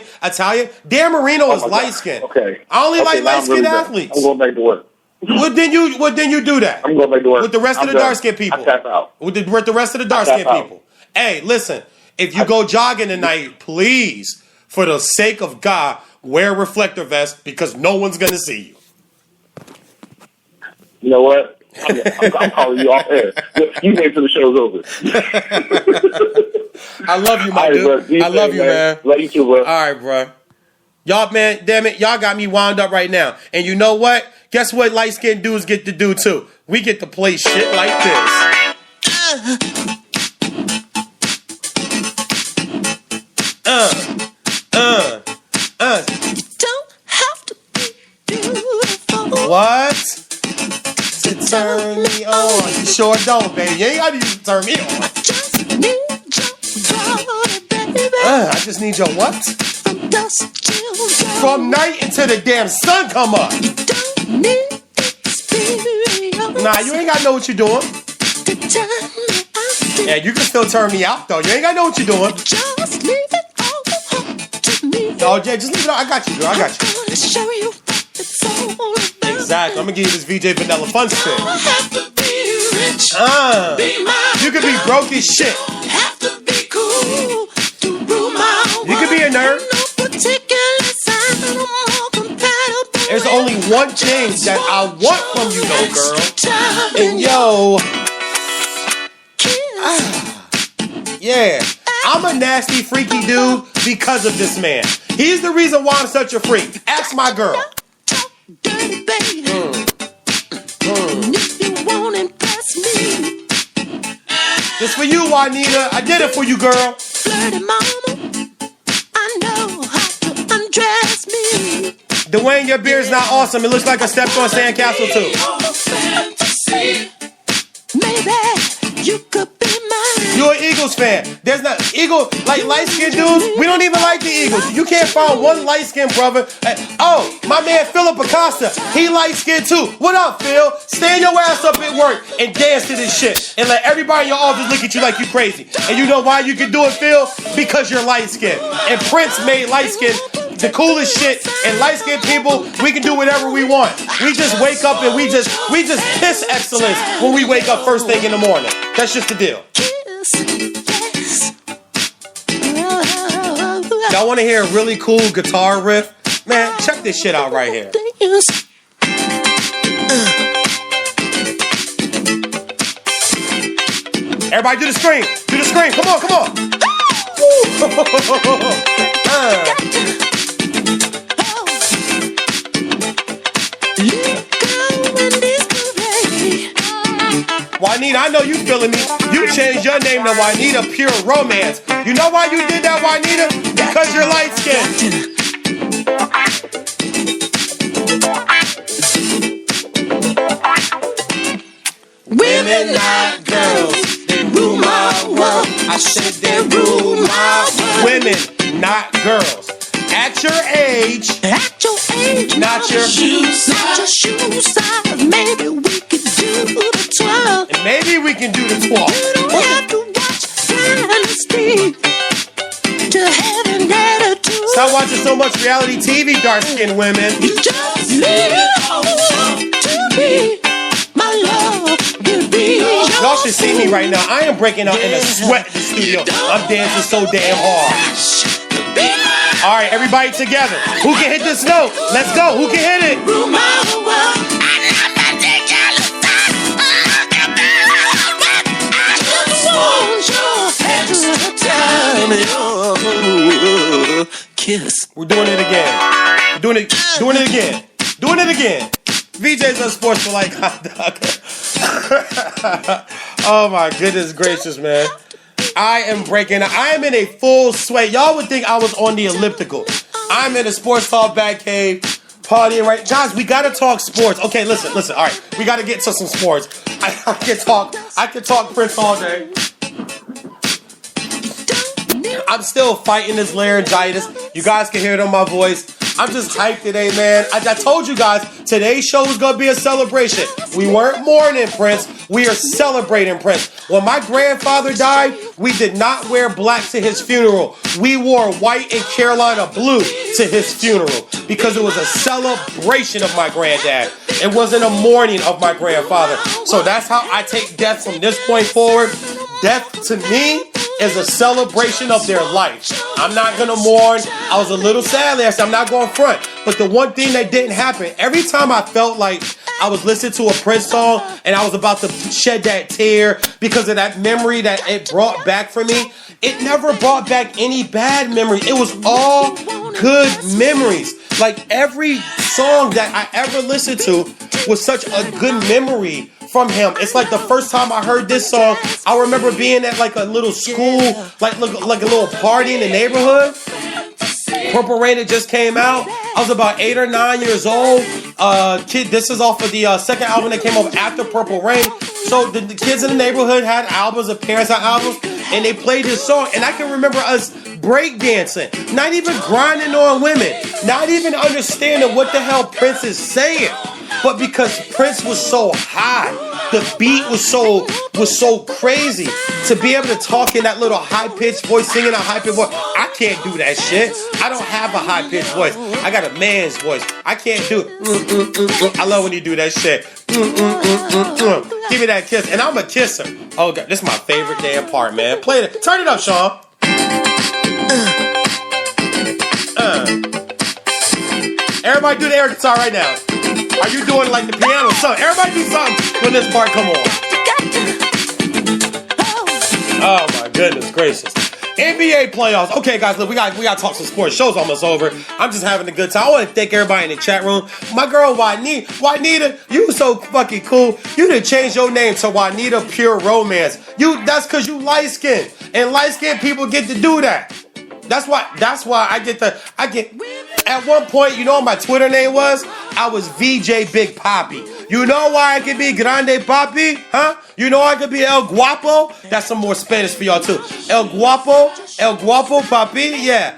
Speaker 1: Dan Marino is light skinned.
Speaker 4: Okay.
Speaker 1: I only like light skinned athletes.
Speaker 4: I'm going back to work.
Speaker 1: Well, then you do that.
Speaker 4: I'm going back to work.
Speaker 1: With the rest of the dark skinned people.
Speaker 4: I tap out.
Speaker 1: With the rest of the dark skinned people. Hey, listen. If you go jogging tonight, please, for the sake of God, wear a reflector vest because no one's gonna see you.
Speaker 4: You know what? I'm calling you off air. You wait till the show's over.
Speaker 1: I love you, my dude. I love you, man.
Speaker 4: Love you too, bro.
Speaker 1: All right, bro. Y'all, man, damn it. Y'all got me wound up right now. And you know what? Guess what light-skinned dudes get to do, too? We get to play shit like this.
Speaker 5: Don't have to be beautiful.
Speaker 1: What? To turn me on. You sure don't, baby. You ain't got to turn me on.
Speaker 5: Just need your body, baby.
Speaker 1: I just need your what?
Speaker 5: From dusk till dawn.
Speaker 1: From night until the damn sun come up.
Speaker 5: Don't need experience.
Speaker 1: Nah, you ain't got to know what you're doing.
Speaker 5: To turn me out.
Speaker 1: Yeah, you can still turn me out, though. You ain't got to know what you're doing.
Speaker 5: Just leave it all up to me.
Speaker 1: Oh, yeah, just leave it out. I got you, girl. I got you.
Speaker 5: I'm gonna show you what it's all about.
Speaker 1: Exactly. I'm gonna give you this VJ Vanilla Fun spit.
Speaker 5: Don't have to be rich.
Speaker 1: Be mine. You could be broke as shit.
Speaker 5: Don't have to be cool to rule my world.
Speaker 1: You could be a nerd.
Speaker 5: No particular sign. I'm all compatible.
Speaker 1: There's only one thing that I want from you, though, girl. And yo, yeah, I'm a nasty, freaky dude because of this man. He's the reason why I'm such a freak. Ask my girl.
Speaker 5: Dirty baby. And if you won't impress me,
Speaker 1: This for you, Juanita. I did it for you, girl.
Speaker 5: flirty mama, I know how to undress me.
Speaker 1: Dwayne, your beard's not awesome. It looks like a stepped on sandcastle, too.
Speaker 5: Maybe you could be mine.
Speaker 1: You're an Eagles fan. There's not Eagle like light skinned dudes. We don't even like the Eagles. You can't find one light skinned brother. Oh, my man Philip Acosta. He light skinned too. What up, Phil? Stand your ass up at work and dance to this shit and let everybody in your office look at you like you crazy. And you know why you can do it, Phil? Because you're light skinned. And Prince made light skinned the coolest shit. And light skinned people, we can do whatever we want. We just wake up and we just piss excellence when we wake up first thing in the morning. That's just the deal.
Speaker 5: Yes.
Speaker 1: Y'all want to hear a really cool guitar riff? Man, check this shit out right here. Everybody do the scream. Do the scream. Come on, come on. Juanita, I know you feeling me. You changed your name to Juanita Pure Romance. You know why you did that, Juanita? Because you're light skinned. Women, not girls, they rule my world. I said they rule my world. Women, not girls. At your age, not your shoe size.
Speaker 5: Maybe we could do the 12.
Speaker 1: And maybe we can do the 12.
Speaker 5: You don't have to watch Dynasty to have an attitude.
Speaker 1: Stop watching so much reality TV, dark-skinned women.
Speaker 5: You just leave it all to me. My love will be yours.
Speaker 1: Y'all should see me right now. I am breaking out in a sweat in the studio. I'm dancing so damn hard. All right, everybody together. Who can hit this note? Let's go. Who can hit it?
Speaker 5: Kiss.
Speaker 1: We're doing it again. Doing it again. Doing it again. VJ's on Sports for Like Hot Dog. Oh my goodness gracious, man. I am breaking out. I am in a full sweat. Y'all would think I was on the elliptical. I'm in a Sports Talk Bat Cave partying right. Guys, we gotta talk sports. Okay, listen. All right, we gotta get to some sports. I can talk Prince all day. I'm still fighting this laryngitis. You guys can hear it on my voice. I'm just hyped today, man. I told you guys, today's show was going to be a celebration. We weren't mourning Prince. We are celebrating Prince. When my grandfather died, we did not wear black to his funeral. We wore white and Carolina blue to his funeral because it was a celebration of my granddad. It wasn't a mourning of my grandfather. So that's how I take death from this point forward. Death to me is a celebration of their life. I'm not gonna mourn. I was a little sad last time. I'm not going front. But the one thing that didn't happen, every time I felt like I was listening to a Prince song and I was about to shed that tear because of that memory that it brought back for me, it never brought back any bad memories. It was all good memories. Like every song that I ever listened to was such a good memory from him. It's like the first time I heard this song, I remember being at like a little school, like a little party in the neighborhood. Purple Rain had just came out. I was about 8 or 9 years old. This is off of the second album that came up after Purple Rain. So the kids in the neighborhood had albums, the parents had albums, and they played this song. And I can remember us breakdancing, not even grinding on women, not even understanding what the hell Prince is saying. But because Prince was so high, the beat was so crazy, to be able to talk in that little high-pitched voice, singing a high-pitched voice, I can't do that shit. I don't have a high-pitched voice. I got a man's voice. I can't do it. I love when you do that shit. Give me that kiss. And I'm a kisser. Oh, God, this is my favorite damn part, man. Play it. Turn it up, Sean. Everybody do the air guitar right now. Are you doing like the piano? So everybody do something when this part come on. Oh my goodness gracious. NBA playoffs. Okay, guys, look, we got to talk some sports. Show's almost over. I'm just having a good time. I want to thank everybody in the chat room. My girl Juanita, you so fucking cool. You done changed your name to Juanita Pure Romance. That's because you light skinned, and light skinned people get to do that. That's why I get. At one point, you know what my Twitter name was? I was VJ Big Papi. You know why I could be Grande Papi? Huh? You know I could be El Guapo? That's some more Spanish for y'all too. El Guapo Papi. Yeah.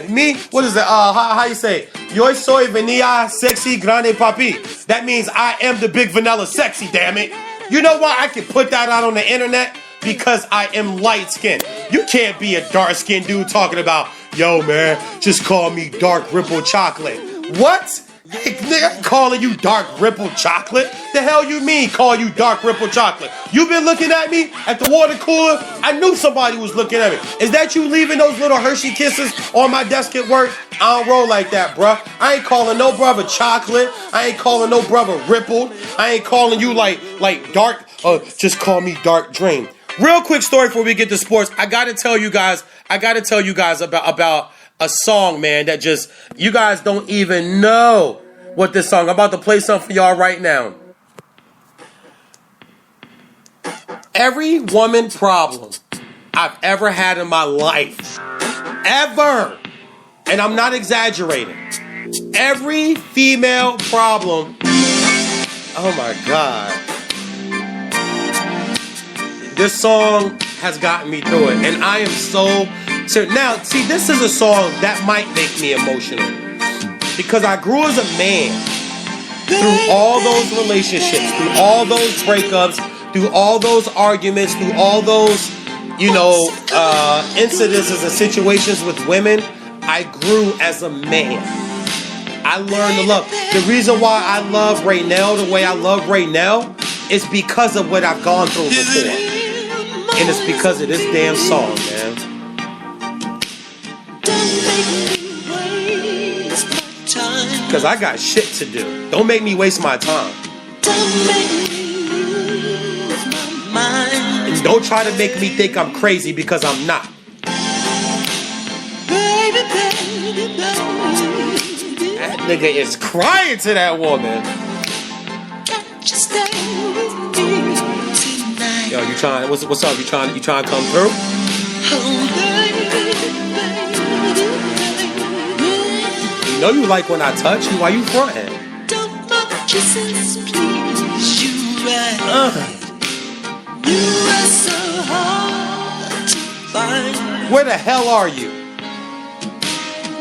Speaker 1: Me? What is that? How you say? Yo soy vanilla sexy grande papi. That means I am the big vanilla sexy. Damn it. You know why I can put that out on the internet? Because I am light skinned. You can't be a dark skinned dude talking about, yo man, just call me dark ripple chocolate. What? Nigga calling you dark ripple chocolate? The hell you mean call you dark ripple chocolate? You been looking at me at the water cooler? I knew somebody was looking at me. Is that you leaving those little Hershey Kisses on my desk at work? I don't roll like that, bruh. I ain't calling no brother chocolate. I ain't calling no brother rippled. I ain't calling you like dark, just call me dark dream. Real quick story before we get to sports. I gotta tell you guys about a song, man, that just, you guys don't even know what this song. I'm about to play something for y'all right now. Every woman problem I've ever had in my life, ever, and I'm not exaggerating, every female problem, oh my God, this song has gotten me through it, and I am so now, see, this is a song that might make me emotional because I grew as a man through all those relationships, through all those breakups, through all those arguments, through all those, incidences and situations with women. I grew as a man. I learned to love. The reason why I love Raynell the way I love Raynell is because of what I've gone through before. And it's because of this damn song, man. Because I got shit to do. Don't make me waste my time. And don't try to make me think I'm crazy because I'm not. That nigga is crying to that woman. Yo, you trying? What's up? You trying to come through? You know you like when I touch you. Why you fronting?
Speaker 5: Kisses, please, you right. You are so hard to find.
Speaker 1: Where the hell are you?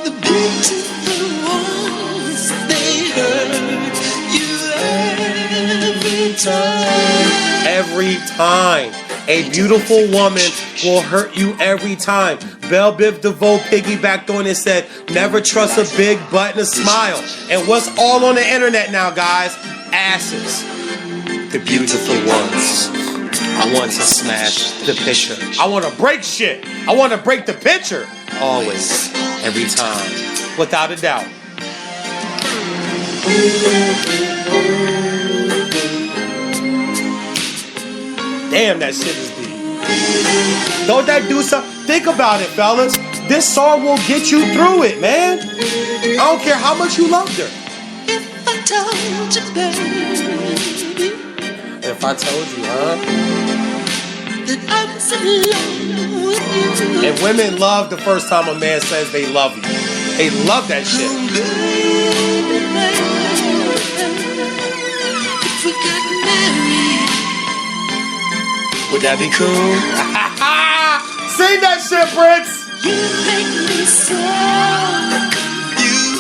Speaker 5: The beautiful ones, they hurt you every time.
Speaker 1: Every time. A beautiful woman will hurt you every time. Belle Biv DeVoe piggybacked on and said, never trust a big butt and a smile. And what's all on the internet now, guys? Asses. The beautiful ones. I want to smash the picture. I want to break shit. I want to break the picture. Always. Every time. Without a doubt. Damn, that shit is deep. Don't that do something? Think about it, fellas. This song will get you through it, man. I don't care how much you loved her.
Speaker 5: If I told you, baby.
Speaker 1: If I told you, huh?
Speaker 5: That I'm so in love with you.
Speaker 1: And women love the first time a man says they love you. They love that shit.
Speaker 5: If we got married,
Speaker 1: would that be cool? Sing that shit, Prince!
Speaker 5: you make me so confused.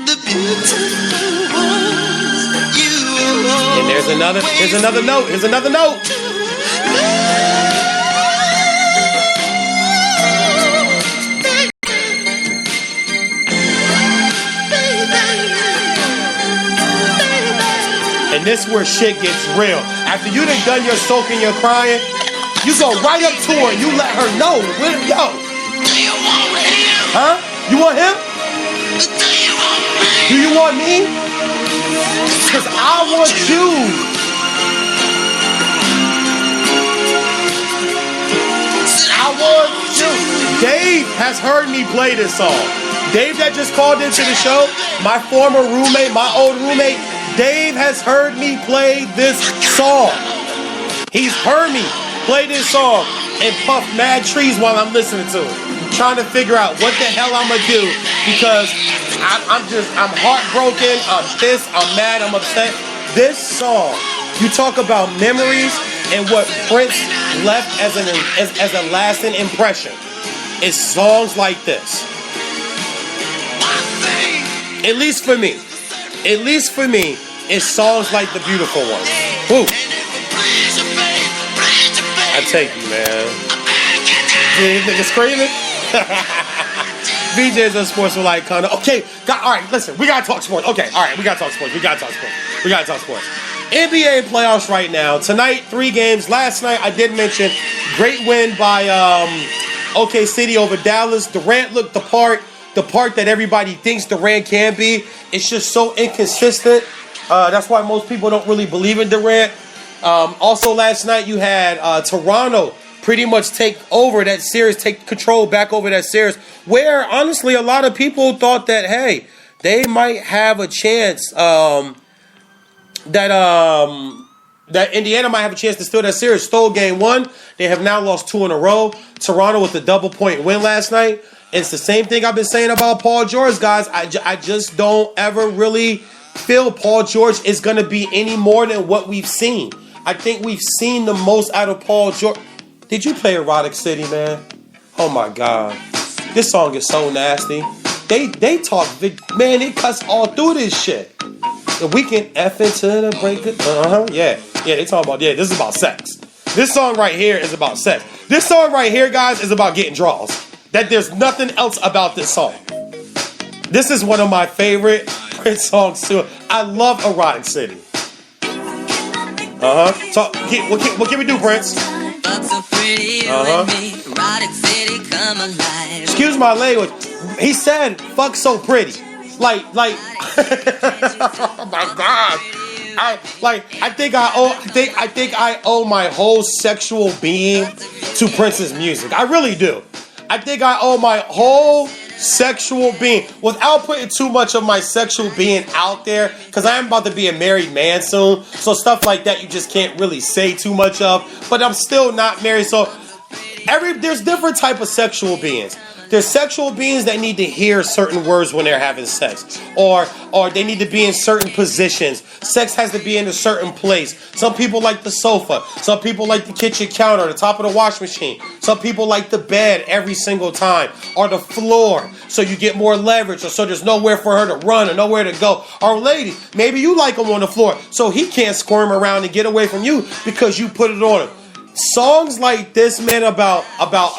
Speaker 5: The beautiful ones, you are.
Speaker 1: And here's another note. Here's another note. And this where shit gets real. After you done your soaking, your crying, you go right up to her and you let her know. Yo.
Speaker 5: Do you want radio?
Speaker 1: Huh? You want him? Do you want me? Because I want you. I want you. Dave has heard me play this song. Dave that just called into the show, my former roommate, my old roommate, Dave has heard me play this song. He's heard me play this song and puff mad trees while I'm listening to it. Trying to figure out what the hell I'm gonna do because I'm heartbroken, I'm pissed, I'm mad, I'm upset. This song, you talk about memories and what Prince left as a lasting impression. It's songs like this. At least for me, it's songs like The Beautiful One. Woo. I take you, man. These niggas screaming. BJ's on sports were like, kind of, okay, all right, listen, we gotta talk sports. Okay, all right, we gotta talk sports. NBA playoffs right now. Tonight, 3 games. Last night, I did mention great win by OK City over Dallas. Durant looked the part that everybody thinks Durant can be. It's just so inconsistent. That's why most people don't really believe in Durant. Also, last night, you had Toronto pretty much take over that series, take control back over that series, where, honestly, a lot of people thought that, hey, they might have a chance, that Indiana might have a chance to steal that series. Stole game 1. They have now lost 2 in a row. Toronto with a double-point win last night. It's the same thing I've been saying about Paul George, guys. I just don't ever really feel Paul George is going to be any more than what we've seen. I think we've seen the most out of Paul George. Did you play Erotic City, man? Oh, my God. This song is so nasty. They talk, man, they cuss all through this shit. The weekend F into the break. Yeah, they talk about, this is about sex. This song right here is about sex. This song right here, guys, is about getting draws. That there's nothing else about this song. This is one of my favorite Prince songs, too. I love Erotic City. So, what can we do, Prince? Excuse my language. He said, fuck so pretty. Like, oh my God. I think I owe my whole sexual being to Prince's music. I really do. I think I owe my whole sexual being, without putting too much of my sexual being out there, because I am about to be a married man soon, so stuff like that you just can't really say too much of, but I'm still not married, so there's different type of sexual beings. There's sexual beings that need to hear certain words when they're having sex, or they need to be in certain positions. Sex has to be in a certain place. Some people like the sofa. Some people like the kitchen counter, the top of the wash machine. Some people like the bed every single time, or the floor, so you get more leverage, or so there's nowhere for her to run or nowhere to go. Or lady, maybe you like him on the floor, so he can't squirm around and get away from you because you put it on him. Songs like this, man, about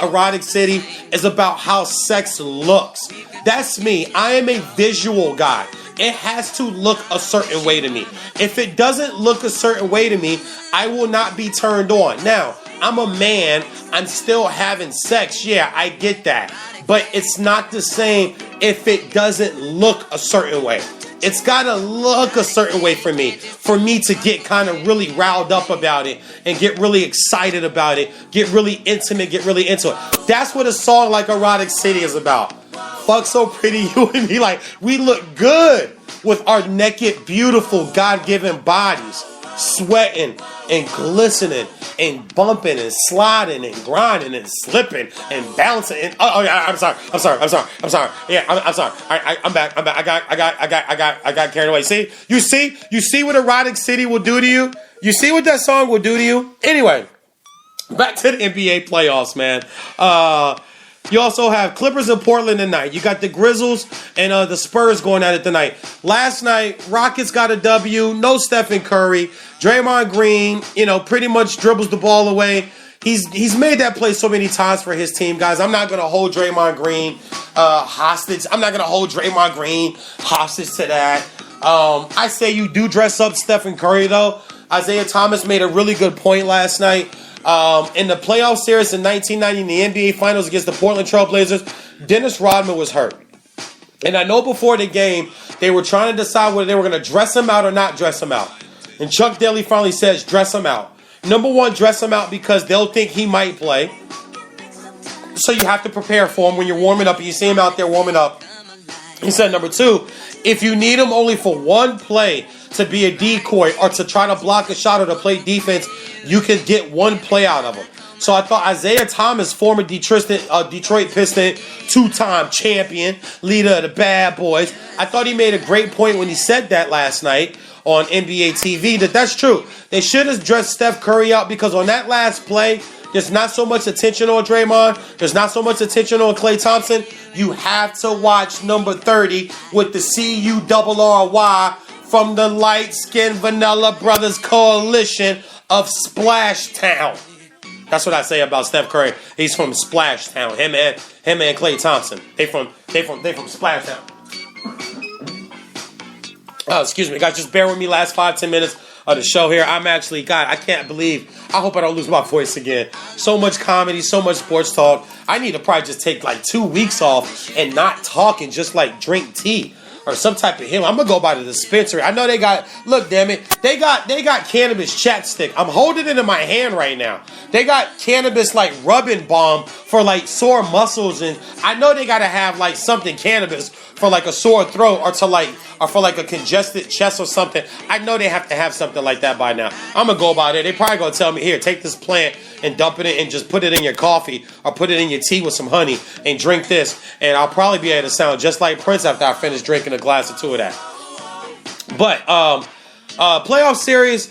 Speaker 1: Erotic City is about how sex looks. That's me. I am a visual guy. It has to look a certain way to me. If it doesn't look a certain way to me, I will not be turned on. Now, I'm a man. I'm still having sex. Yeah, I get that. But it's not the same if it doesn't look a certain way. It's got to look a certain way for me to get kind of really riled up about it and get really excited about it, get really intimate, get really into it. That's what a song like Erotic City is about. Fuck so pretty, you and me, like, we look good with our naked, beautiful, God-given bodies, sweating and glistening and bumping and sliding and grinding and slipping and bouncing and I'm sorry. Yeah, I'm sorry. I'm back. I got carried away. See, you see what Erotic City will do to you. You see what that song will do to you. Anyway, back to the NBA playoffs, man. You also have Clippers in Portland tonight. You got the Grizzlies and the Spurs going at it tonight. Last night, Rockets got a W. No Stephen Curry. Draymond Green, pretty much dribbles the ball away. He's made that play so many times for his team, guys. I'm not going to hold Draymond Green hostage. I'm not going to hold Draymond Green hostage to that. I say you do dress up Stephen Curry, though. Isaiah Thomas made a really good point last night. In the playoff series in 1990 in the NBA Finals against the Portland Trail Blazers, Dennis Rodman was hurt. And I know before the game, they were trying to decide whether they were going to dress him out or not dress him out. And Chuck Daly finally says, dress him out. Number one, dress him out because they'll think he might play. So you have to prepare for him when you're warming up and you see him out there warming up. He said, number two, if you need him only for one play to be a decoy or to try to block a shot or to play defense, you can get one play out of him. So I thought Isaiah Thomas, former Detroit Piston, two-time champion, leader of the bad boys, I thought he made a great point when he said that last night on NBA TV, that's true. They should have dressed Steph Curry out because on that last play, there's not so much attention on Draymond. There's not so much attention on Klay Thompson. You have to watch number 30 with the CURRY from the Light Skin Vanilla Brothers Coalition of Splash Town. That's what I say about Steph Curry. He's from Splash Town. Him and Klay Thompson. They from Splash Town. Oh, excuse me, guys. Just bear with me. Last 5-10 minutes of the show here. I'm actually, God, I can't believe. I hope I don't lose my voice again. So much comedy, so much sports talk. I need to probably just take like 2 weeks off and not talk and just like drink tea or some type of hill. I'm gonna go by the dispensary. I know they got. Look, damn it, they got cannabis chapstick. I'm holding it in my hand right now. They got cannabis like rubbing balm for like sore muscles, and I know they gotta have like something cannabis for like a sore throat or for like a congested chest or something. I know they have to have something like that by now. I'm gonna go by there. They probably gonna tell me, here, take this plant and dump it in and just put it in your coffee or put it in your tea with some honey and drink this, and I'll probably be able to sound just like Prince after I finish drinking a glass or two of that. But playoff series,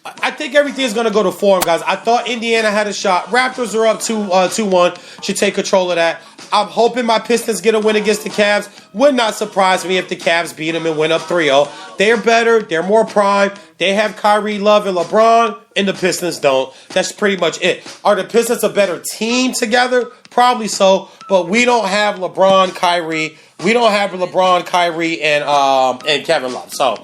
Speaker 1: I think everything is going to go to form, guys. I thought Indiana had a shot. Raptors are up 2-1. Should take control of that. I'm hoping my Pistons get a win against the Cavs. Would not surprise me if the Cavs beat them and win up 3-0. They're better. They're more prime. They have Kyrie, Love, and LeBron, and the Pistons don't. That's pretty much it. Are the Pistons a better team together? Probably so, but we don't have LeBron, Kyrie. We don't have LeBron, Kyrie, and Kevin Love. So,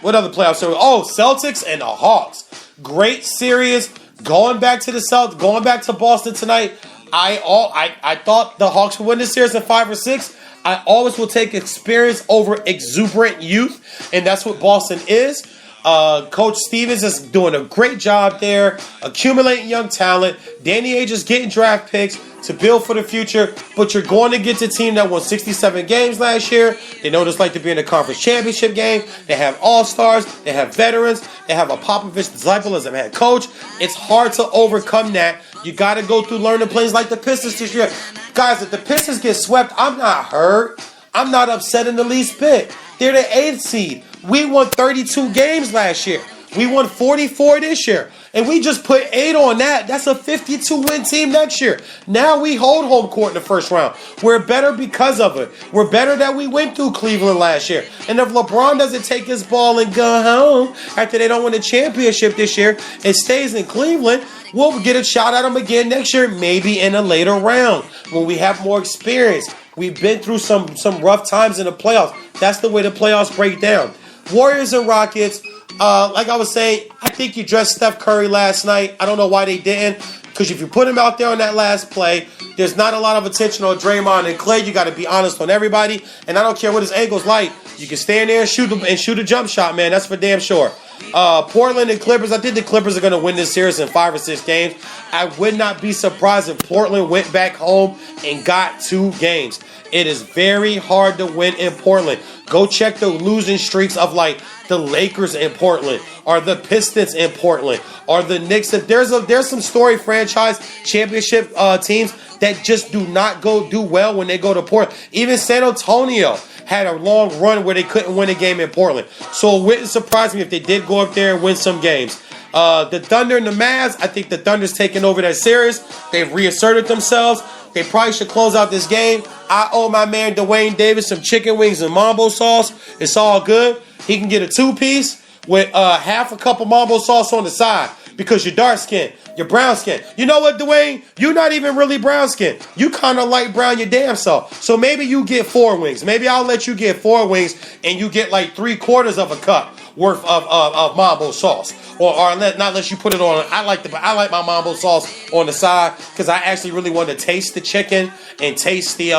Speaker 1: what other playoff series? Oh, Celtics and the Hawks. Great series. Going back to the Celtics, going back to Boston tonight. I thought the Hawks would win this series in 5 or 6. I always will take experience over exuberant youth, and that's what Boston is. Coach Stevens is doing a great job there, accumulating young talent. Danny Ainge is getting draft picks to build for the future, but you're going to get the team that won 67 games last year. They know what it's like to be in a conference championship game. They have all-stars. They have veterans. They have a Popovich disciple as a head coach. It's hard to overcome that. You got to go through learning plays like the Pistons this year. Guys, if the Pistons get swept, I'm not hurt. I'm not upset in the least bit. They're the 8th seed. We won 32 games last year. We won 44 this year. And we just put 8 on that. That's a 52-win team next year. Now we hold home court in the first round. We're better because of it. We're better that we went through Cleveland last year. And if LeBron doesn't take his ball and go home after they don't win the championship this year and stays in Cleveland, we'll get a shot at him again next year, maybe in a later round when we have more experience. We've been through some rough times in the playoffs. That's the way the playoffs break down. Warriors and Rockets. Like I was saying, I think you dressed Steph Curry last night. I don't know why they didn't. Because if you put him out there on that last play, there's not a lot of attention on Draymond and Klay. You got to be honest on everybody. And I don't care what his angle's like. You can stand there and shoot a jump shot, man. That's for damn sure. Portland and Clippers. I think the Clippers are going to win this series in 5 or 6 games. I would not be surprised if Portland went back home and got 2 games. It is very hard to win in Portland. Go check the losing streaks of like the Lakers in Portland, or the Pistons in Portland, or the Knicks. There's some story franchise championship teams that just do not do well when they go to Portland. Even San Antonio had a long run where they couldn't win a game in Portland. So it wouldn't surprise me if they did go up there and win some games. The Thunder and the Mavs, I think the Thunder's taking over that series. They've reasserted themselves. They probably should close out this game. I owe my man Dwayne Davis some chicken wings and mambo sauce. It's all good. He can get a 2-piece with half a cup of mambo sauce on the side because you're dark skinned. You're brown skinned. You know what, Dwayne? You're not even really brown skinned. You kind of light brown your damn self. So maybe you get 4 wings. Maybe I'll let you get 4 wings and you get like 3/4 of a cup worth of mambo sauce. Or not let you put it on. I like my mambo sauce on the side because I actually really want to taste the chicken and taste the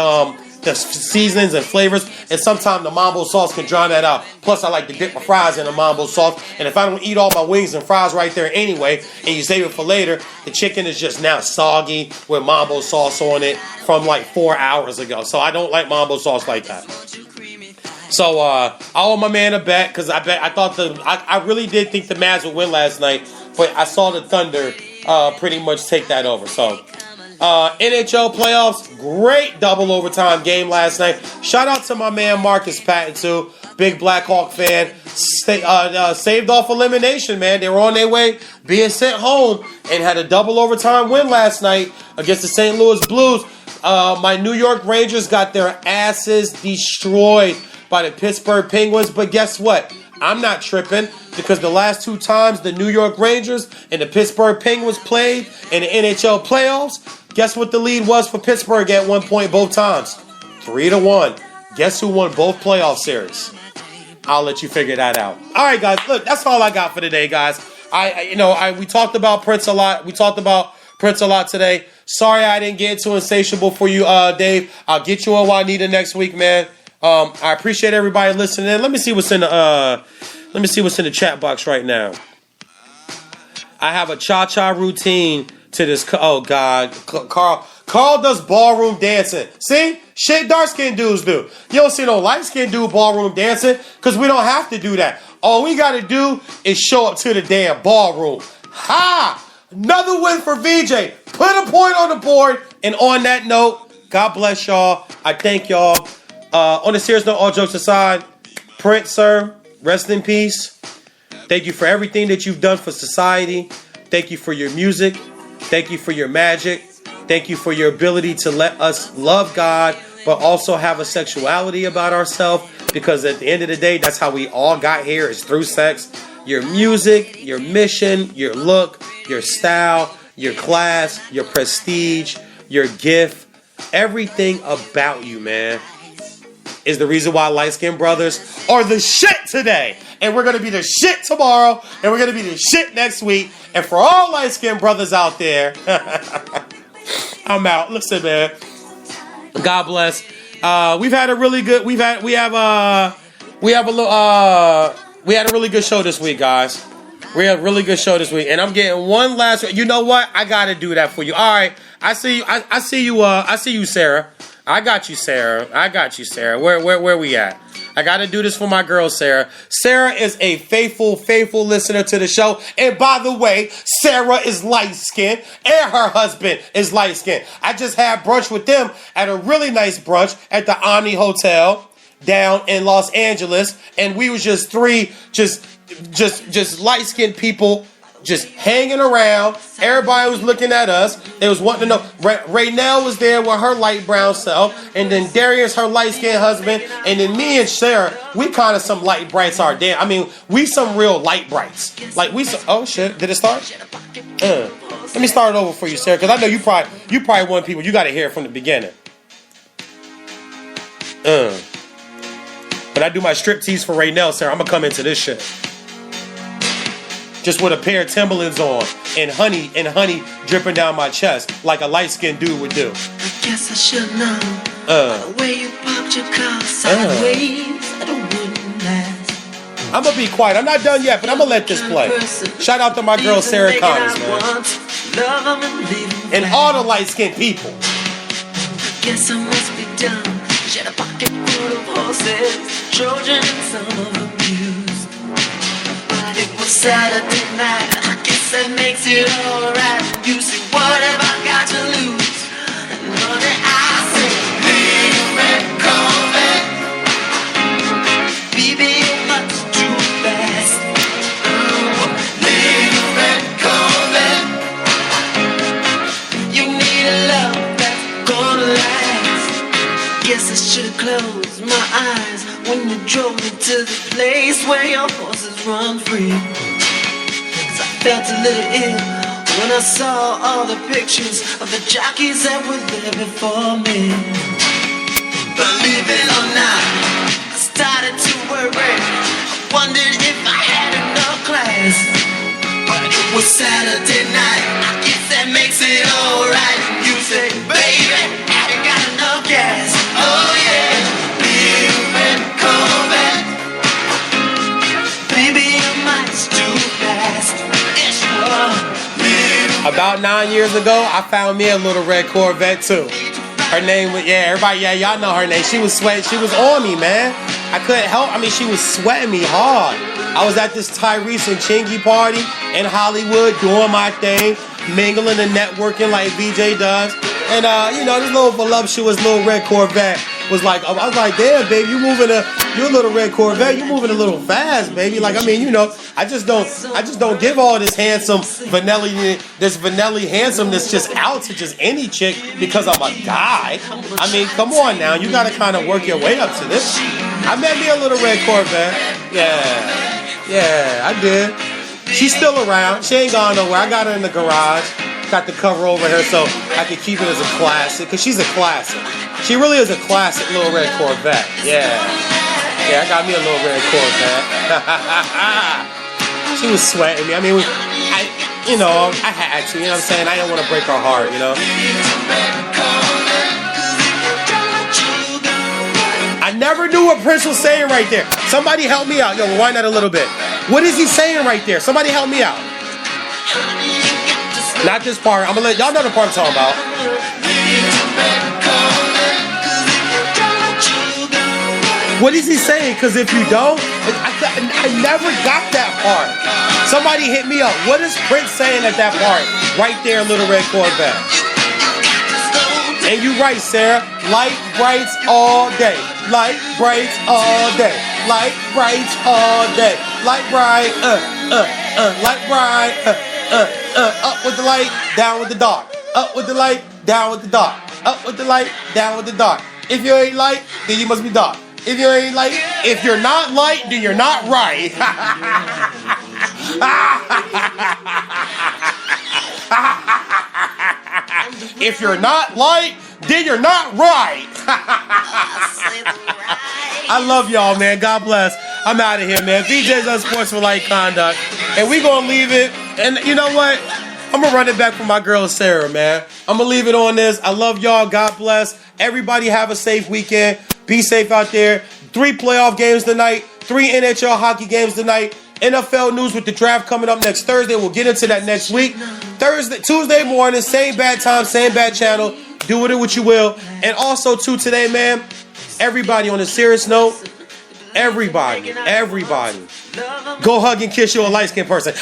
Speaker 1: the seasonings and flavors, and sometimes the mambo sauce can drown that out. Plus, I like to dip my fries in the mambo sauce, and if I don't eat all my wings and fries right there anyway, and you save it for later, the chicken is just now soggy with mambo sauce on it from like 4 hours ago. So I don't like mambo sauce like that. So I owe my man a bet because I really did think the Mavs would win last night, but I saw the Thunder pretty much take that over. So NHL playoffs, great double overtime game last night. Shout out to my man Marcus Patton too, big Blackhawk fan. Saved off elimination, man. They were on their way being sent home and had a double overtime win last night against the St. Louis Blues. My New York Rangers got their asses destroyed by the Pittsburgh Penguins, but guess what? I'm not tripping because the last 2 times the New York Rangers and the Pittsburgh Penguins played in the NHL playoffs, guess what the lead was for Pittsburgh at one point both times? 3-1. Guess who won both playoff series? I'll let you figure that out. All right, guys. Look, that's all I got for today, guys. We talked about Prince a lot. We talked about Prince a lot today. Sorry I didn't get too insatiable for you, Dave. I'll get you on Juanita next week, man. I appreciate everybody listening. Let me see what's in the chat box right now. I have a cha-cha routine to this. Oh God, Carl does ballroom dancing. See, shit dark-skinned dudes do. You don't see no light-skinned dude ballroom dancing because we don't have to do that. All we got to do is show up to the damn ballroom. Ha! Another win for VJ. Put a point on the board. And on that note, God bless y'all. I thank y'all. On a serious note, all jokes aside, Prince, sir, rest in peace. Thank you for everything that you've done for society. Thank you for your music. Thank you for your magic. Thank you for your ability to let us love God, but also have a sexuality about ourselves. Because at the end of the day, that's how we all got here, is through sex. Your music, your mission, your look, your style, your class, your prestige, your gift, everything about you, man, is the reason why light-skinned brothers are the shit today. And we're going to be the shit tomorrow. And we're going to be the shit next week. And for all light-skinned brothers out there, I'm out. Listen, man. God bless. We've had a really good, we had a really good show this week, guys. We had a really good show this week. And I'm getting one last, you know what? I got to do that for you. All right. I see you, Sarah. I got you, Sarah. Where we at? I got to do this for my girl, Sarah. Sarah is a faithful listener to the show. And by the way, Sarah is light-skinned and her husband is light-skinned. I just had brunch with them at a really nice brunch at the Omni Hotel down in Los Angeles. And we was just 3 just light-skinned people just hanging around. Everybody was looking at us. They was wanting to know. Raynell was there with her light brown self, and then Darius, her light-skinned husband, and then me and Sarah, we kind of some light brights are there. I mean, we some real light brights. Like we some, oh shit, did it start? Let me start it over for you, Sarah, because I know you probably one people, you got to hear it from the beginning. When I do my striptease for Raynell, Sarah, I'm going to come into this shit. Just with a pair of Timberlands on and honey dripping down my chest like a light-skinned dude would do.
Speaker 5: I guess I should know the way you popped your car sideways, that wouldn't last.
Speaker 1: I'm gonna be quiet. I'm not done yet, but I'm gonna let this play. Shout out to my girl Sarah Connors, man, and all the light-skinned people.
Speaker 5: Guess I must be done. She had a pocket full of horses, Trojan and some of them used. But it was Saturday night. I guess that makes it alright. You see, what have I got to lose? And honey, I say, leave a red Corvette. Baby, you're much too fast. Leave a red Corvette. You need a love that's gonna last. Guess I should've closed my eyes when you drove me to the place where your horses run free. 'Cause I felt a little ill when I saw all the pictures of the jockeys that were there before me. Believe it or not, I started to worry. I wondered if I had enough class. But it was Saturday night, I guess that makes it alright. You say, baby, have you got enough gas? Oh,
Speaker 1: about 9 years ago, I found me a little red Corvette too. Her name was, everybody, y'all know her name. She was sweating. She was on me, man. I couldn't help. I mean, she was sweating me hard. I was at this Tyrese and Chingy party in Hollywood doing my thing, mingling and networking like VJ does. And, this little voluptuous little red Corvette was like, I was like, damn, baby, you a little red Corvette, you moving a little fast, baby. Like, I mean, I just don't give all this vanilla handsomeness just out to just any chick because I'm a guy. I mean, come on now, you gotta kind of work your way up to this. I met me a little red Corvette. Yeah, I did. She's still around. She ain't gone nowhere. I got her in the garage. Got the cover over her so I can keep it as a classic, because she's a classic. She really is a classic little red Corvette. Yeah, I got me a little red Corvette. She was sweating me. I mean, I had to, you know what I'm saying? I didn't want to break her heart, I never knew what Prince was saying right there. Somebody help me out. Yo, rewind that a little bit. What is he saying right there? Somebody help me out. Not this part. I'm gonna let y'all know the part I'm talking about. What is he saying? Because if you don't, I never got that part. Somebody hit me up. What is Prince saying at that part? Right there, Little Red Corvette. And you right, Sarah. Light brights all day. Light brights all day. Light brights all day. Light bright, light bright, up with the light, down with the dark. Up with the light, down with the dark. Up with the light, down with the dark. If you ain't light, then you must be dark. If you ain't light, if you're not light, then you're not right. If you're not light, then you're not right. I love y'all, man. God bless. I'm out of here, man. VJ's Unsportsmanlike Conduct. And we gonna leave it. And you know what? I'm gonna run it back for my girl Sarah, man. I'm gonna leave it on this. I love y'all. God bless. Everybody have a safe weekend. Be safe out there. 3 playoff games tonight. 3 NHL hockey games tonight. NFL news with the draft coming up next Thursday. We'll get into that next week. Tuesday morning, same bad time, same bad channel. Do with it what you will. And also, too, today, man, everybody on a serious note, everybody, go hug and kiss your light-skinned person.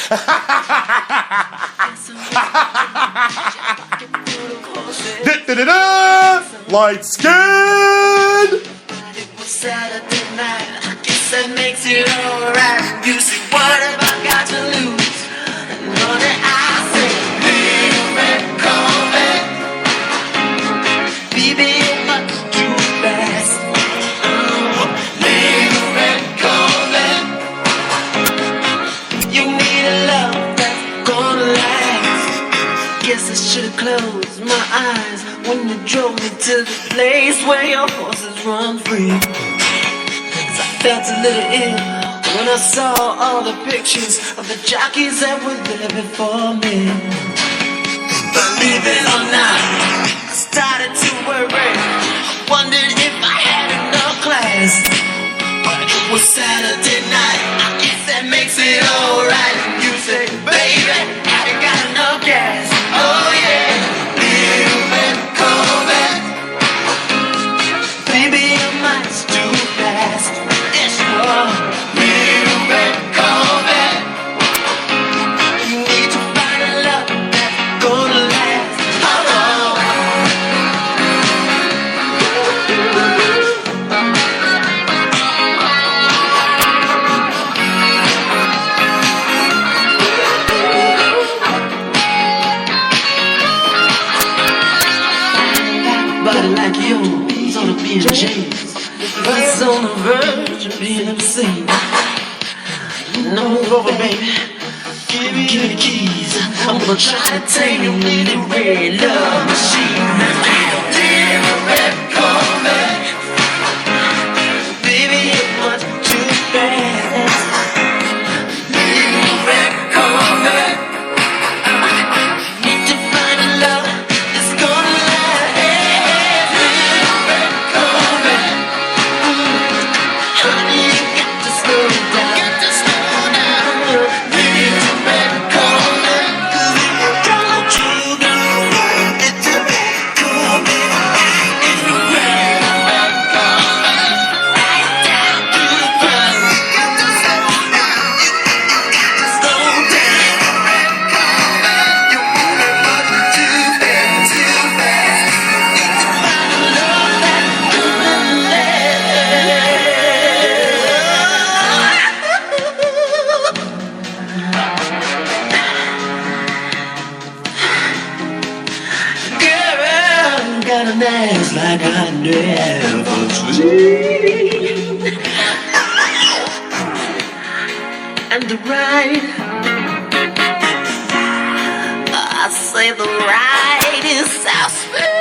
Speaker 1: Light skin.
Speaker 5: Saturday night, I guess that makes it alright. You see, what have I got to lose? Honey, I say, little red Corvette. Baby, you're much too fast. Little red Corvette. You need a love that's gonna last. Guess I should've closed my eyes when you drove me to the place where your horses run free. Felt a little ill when I saw all the pictures of the jockeys that were there before me. Believe it or not, I started to worry. I wondered if I had enough class. But it was Saturday night, I guess that makes it alright. You say, baby, have you got enough gas? Oh yeah, little red Corvette. Baby, you're much too fast. Little red Corvette. You need to find a love that's gonna last. Body like yours ought to be in chains. It's on the verge of being obscene. Now move over, baby. Give me the keys. I'm gonna try to tame your little red love machine. Little red Corvette. Baby, you're much too fast. Little red Corvette. Need to find a love that's gonna last. Little red Corvette. Honey, you got to slow down. Little red Corvette. 'Cause if you don't, you never sleep. And the ride, I say the ride is so smooth.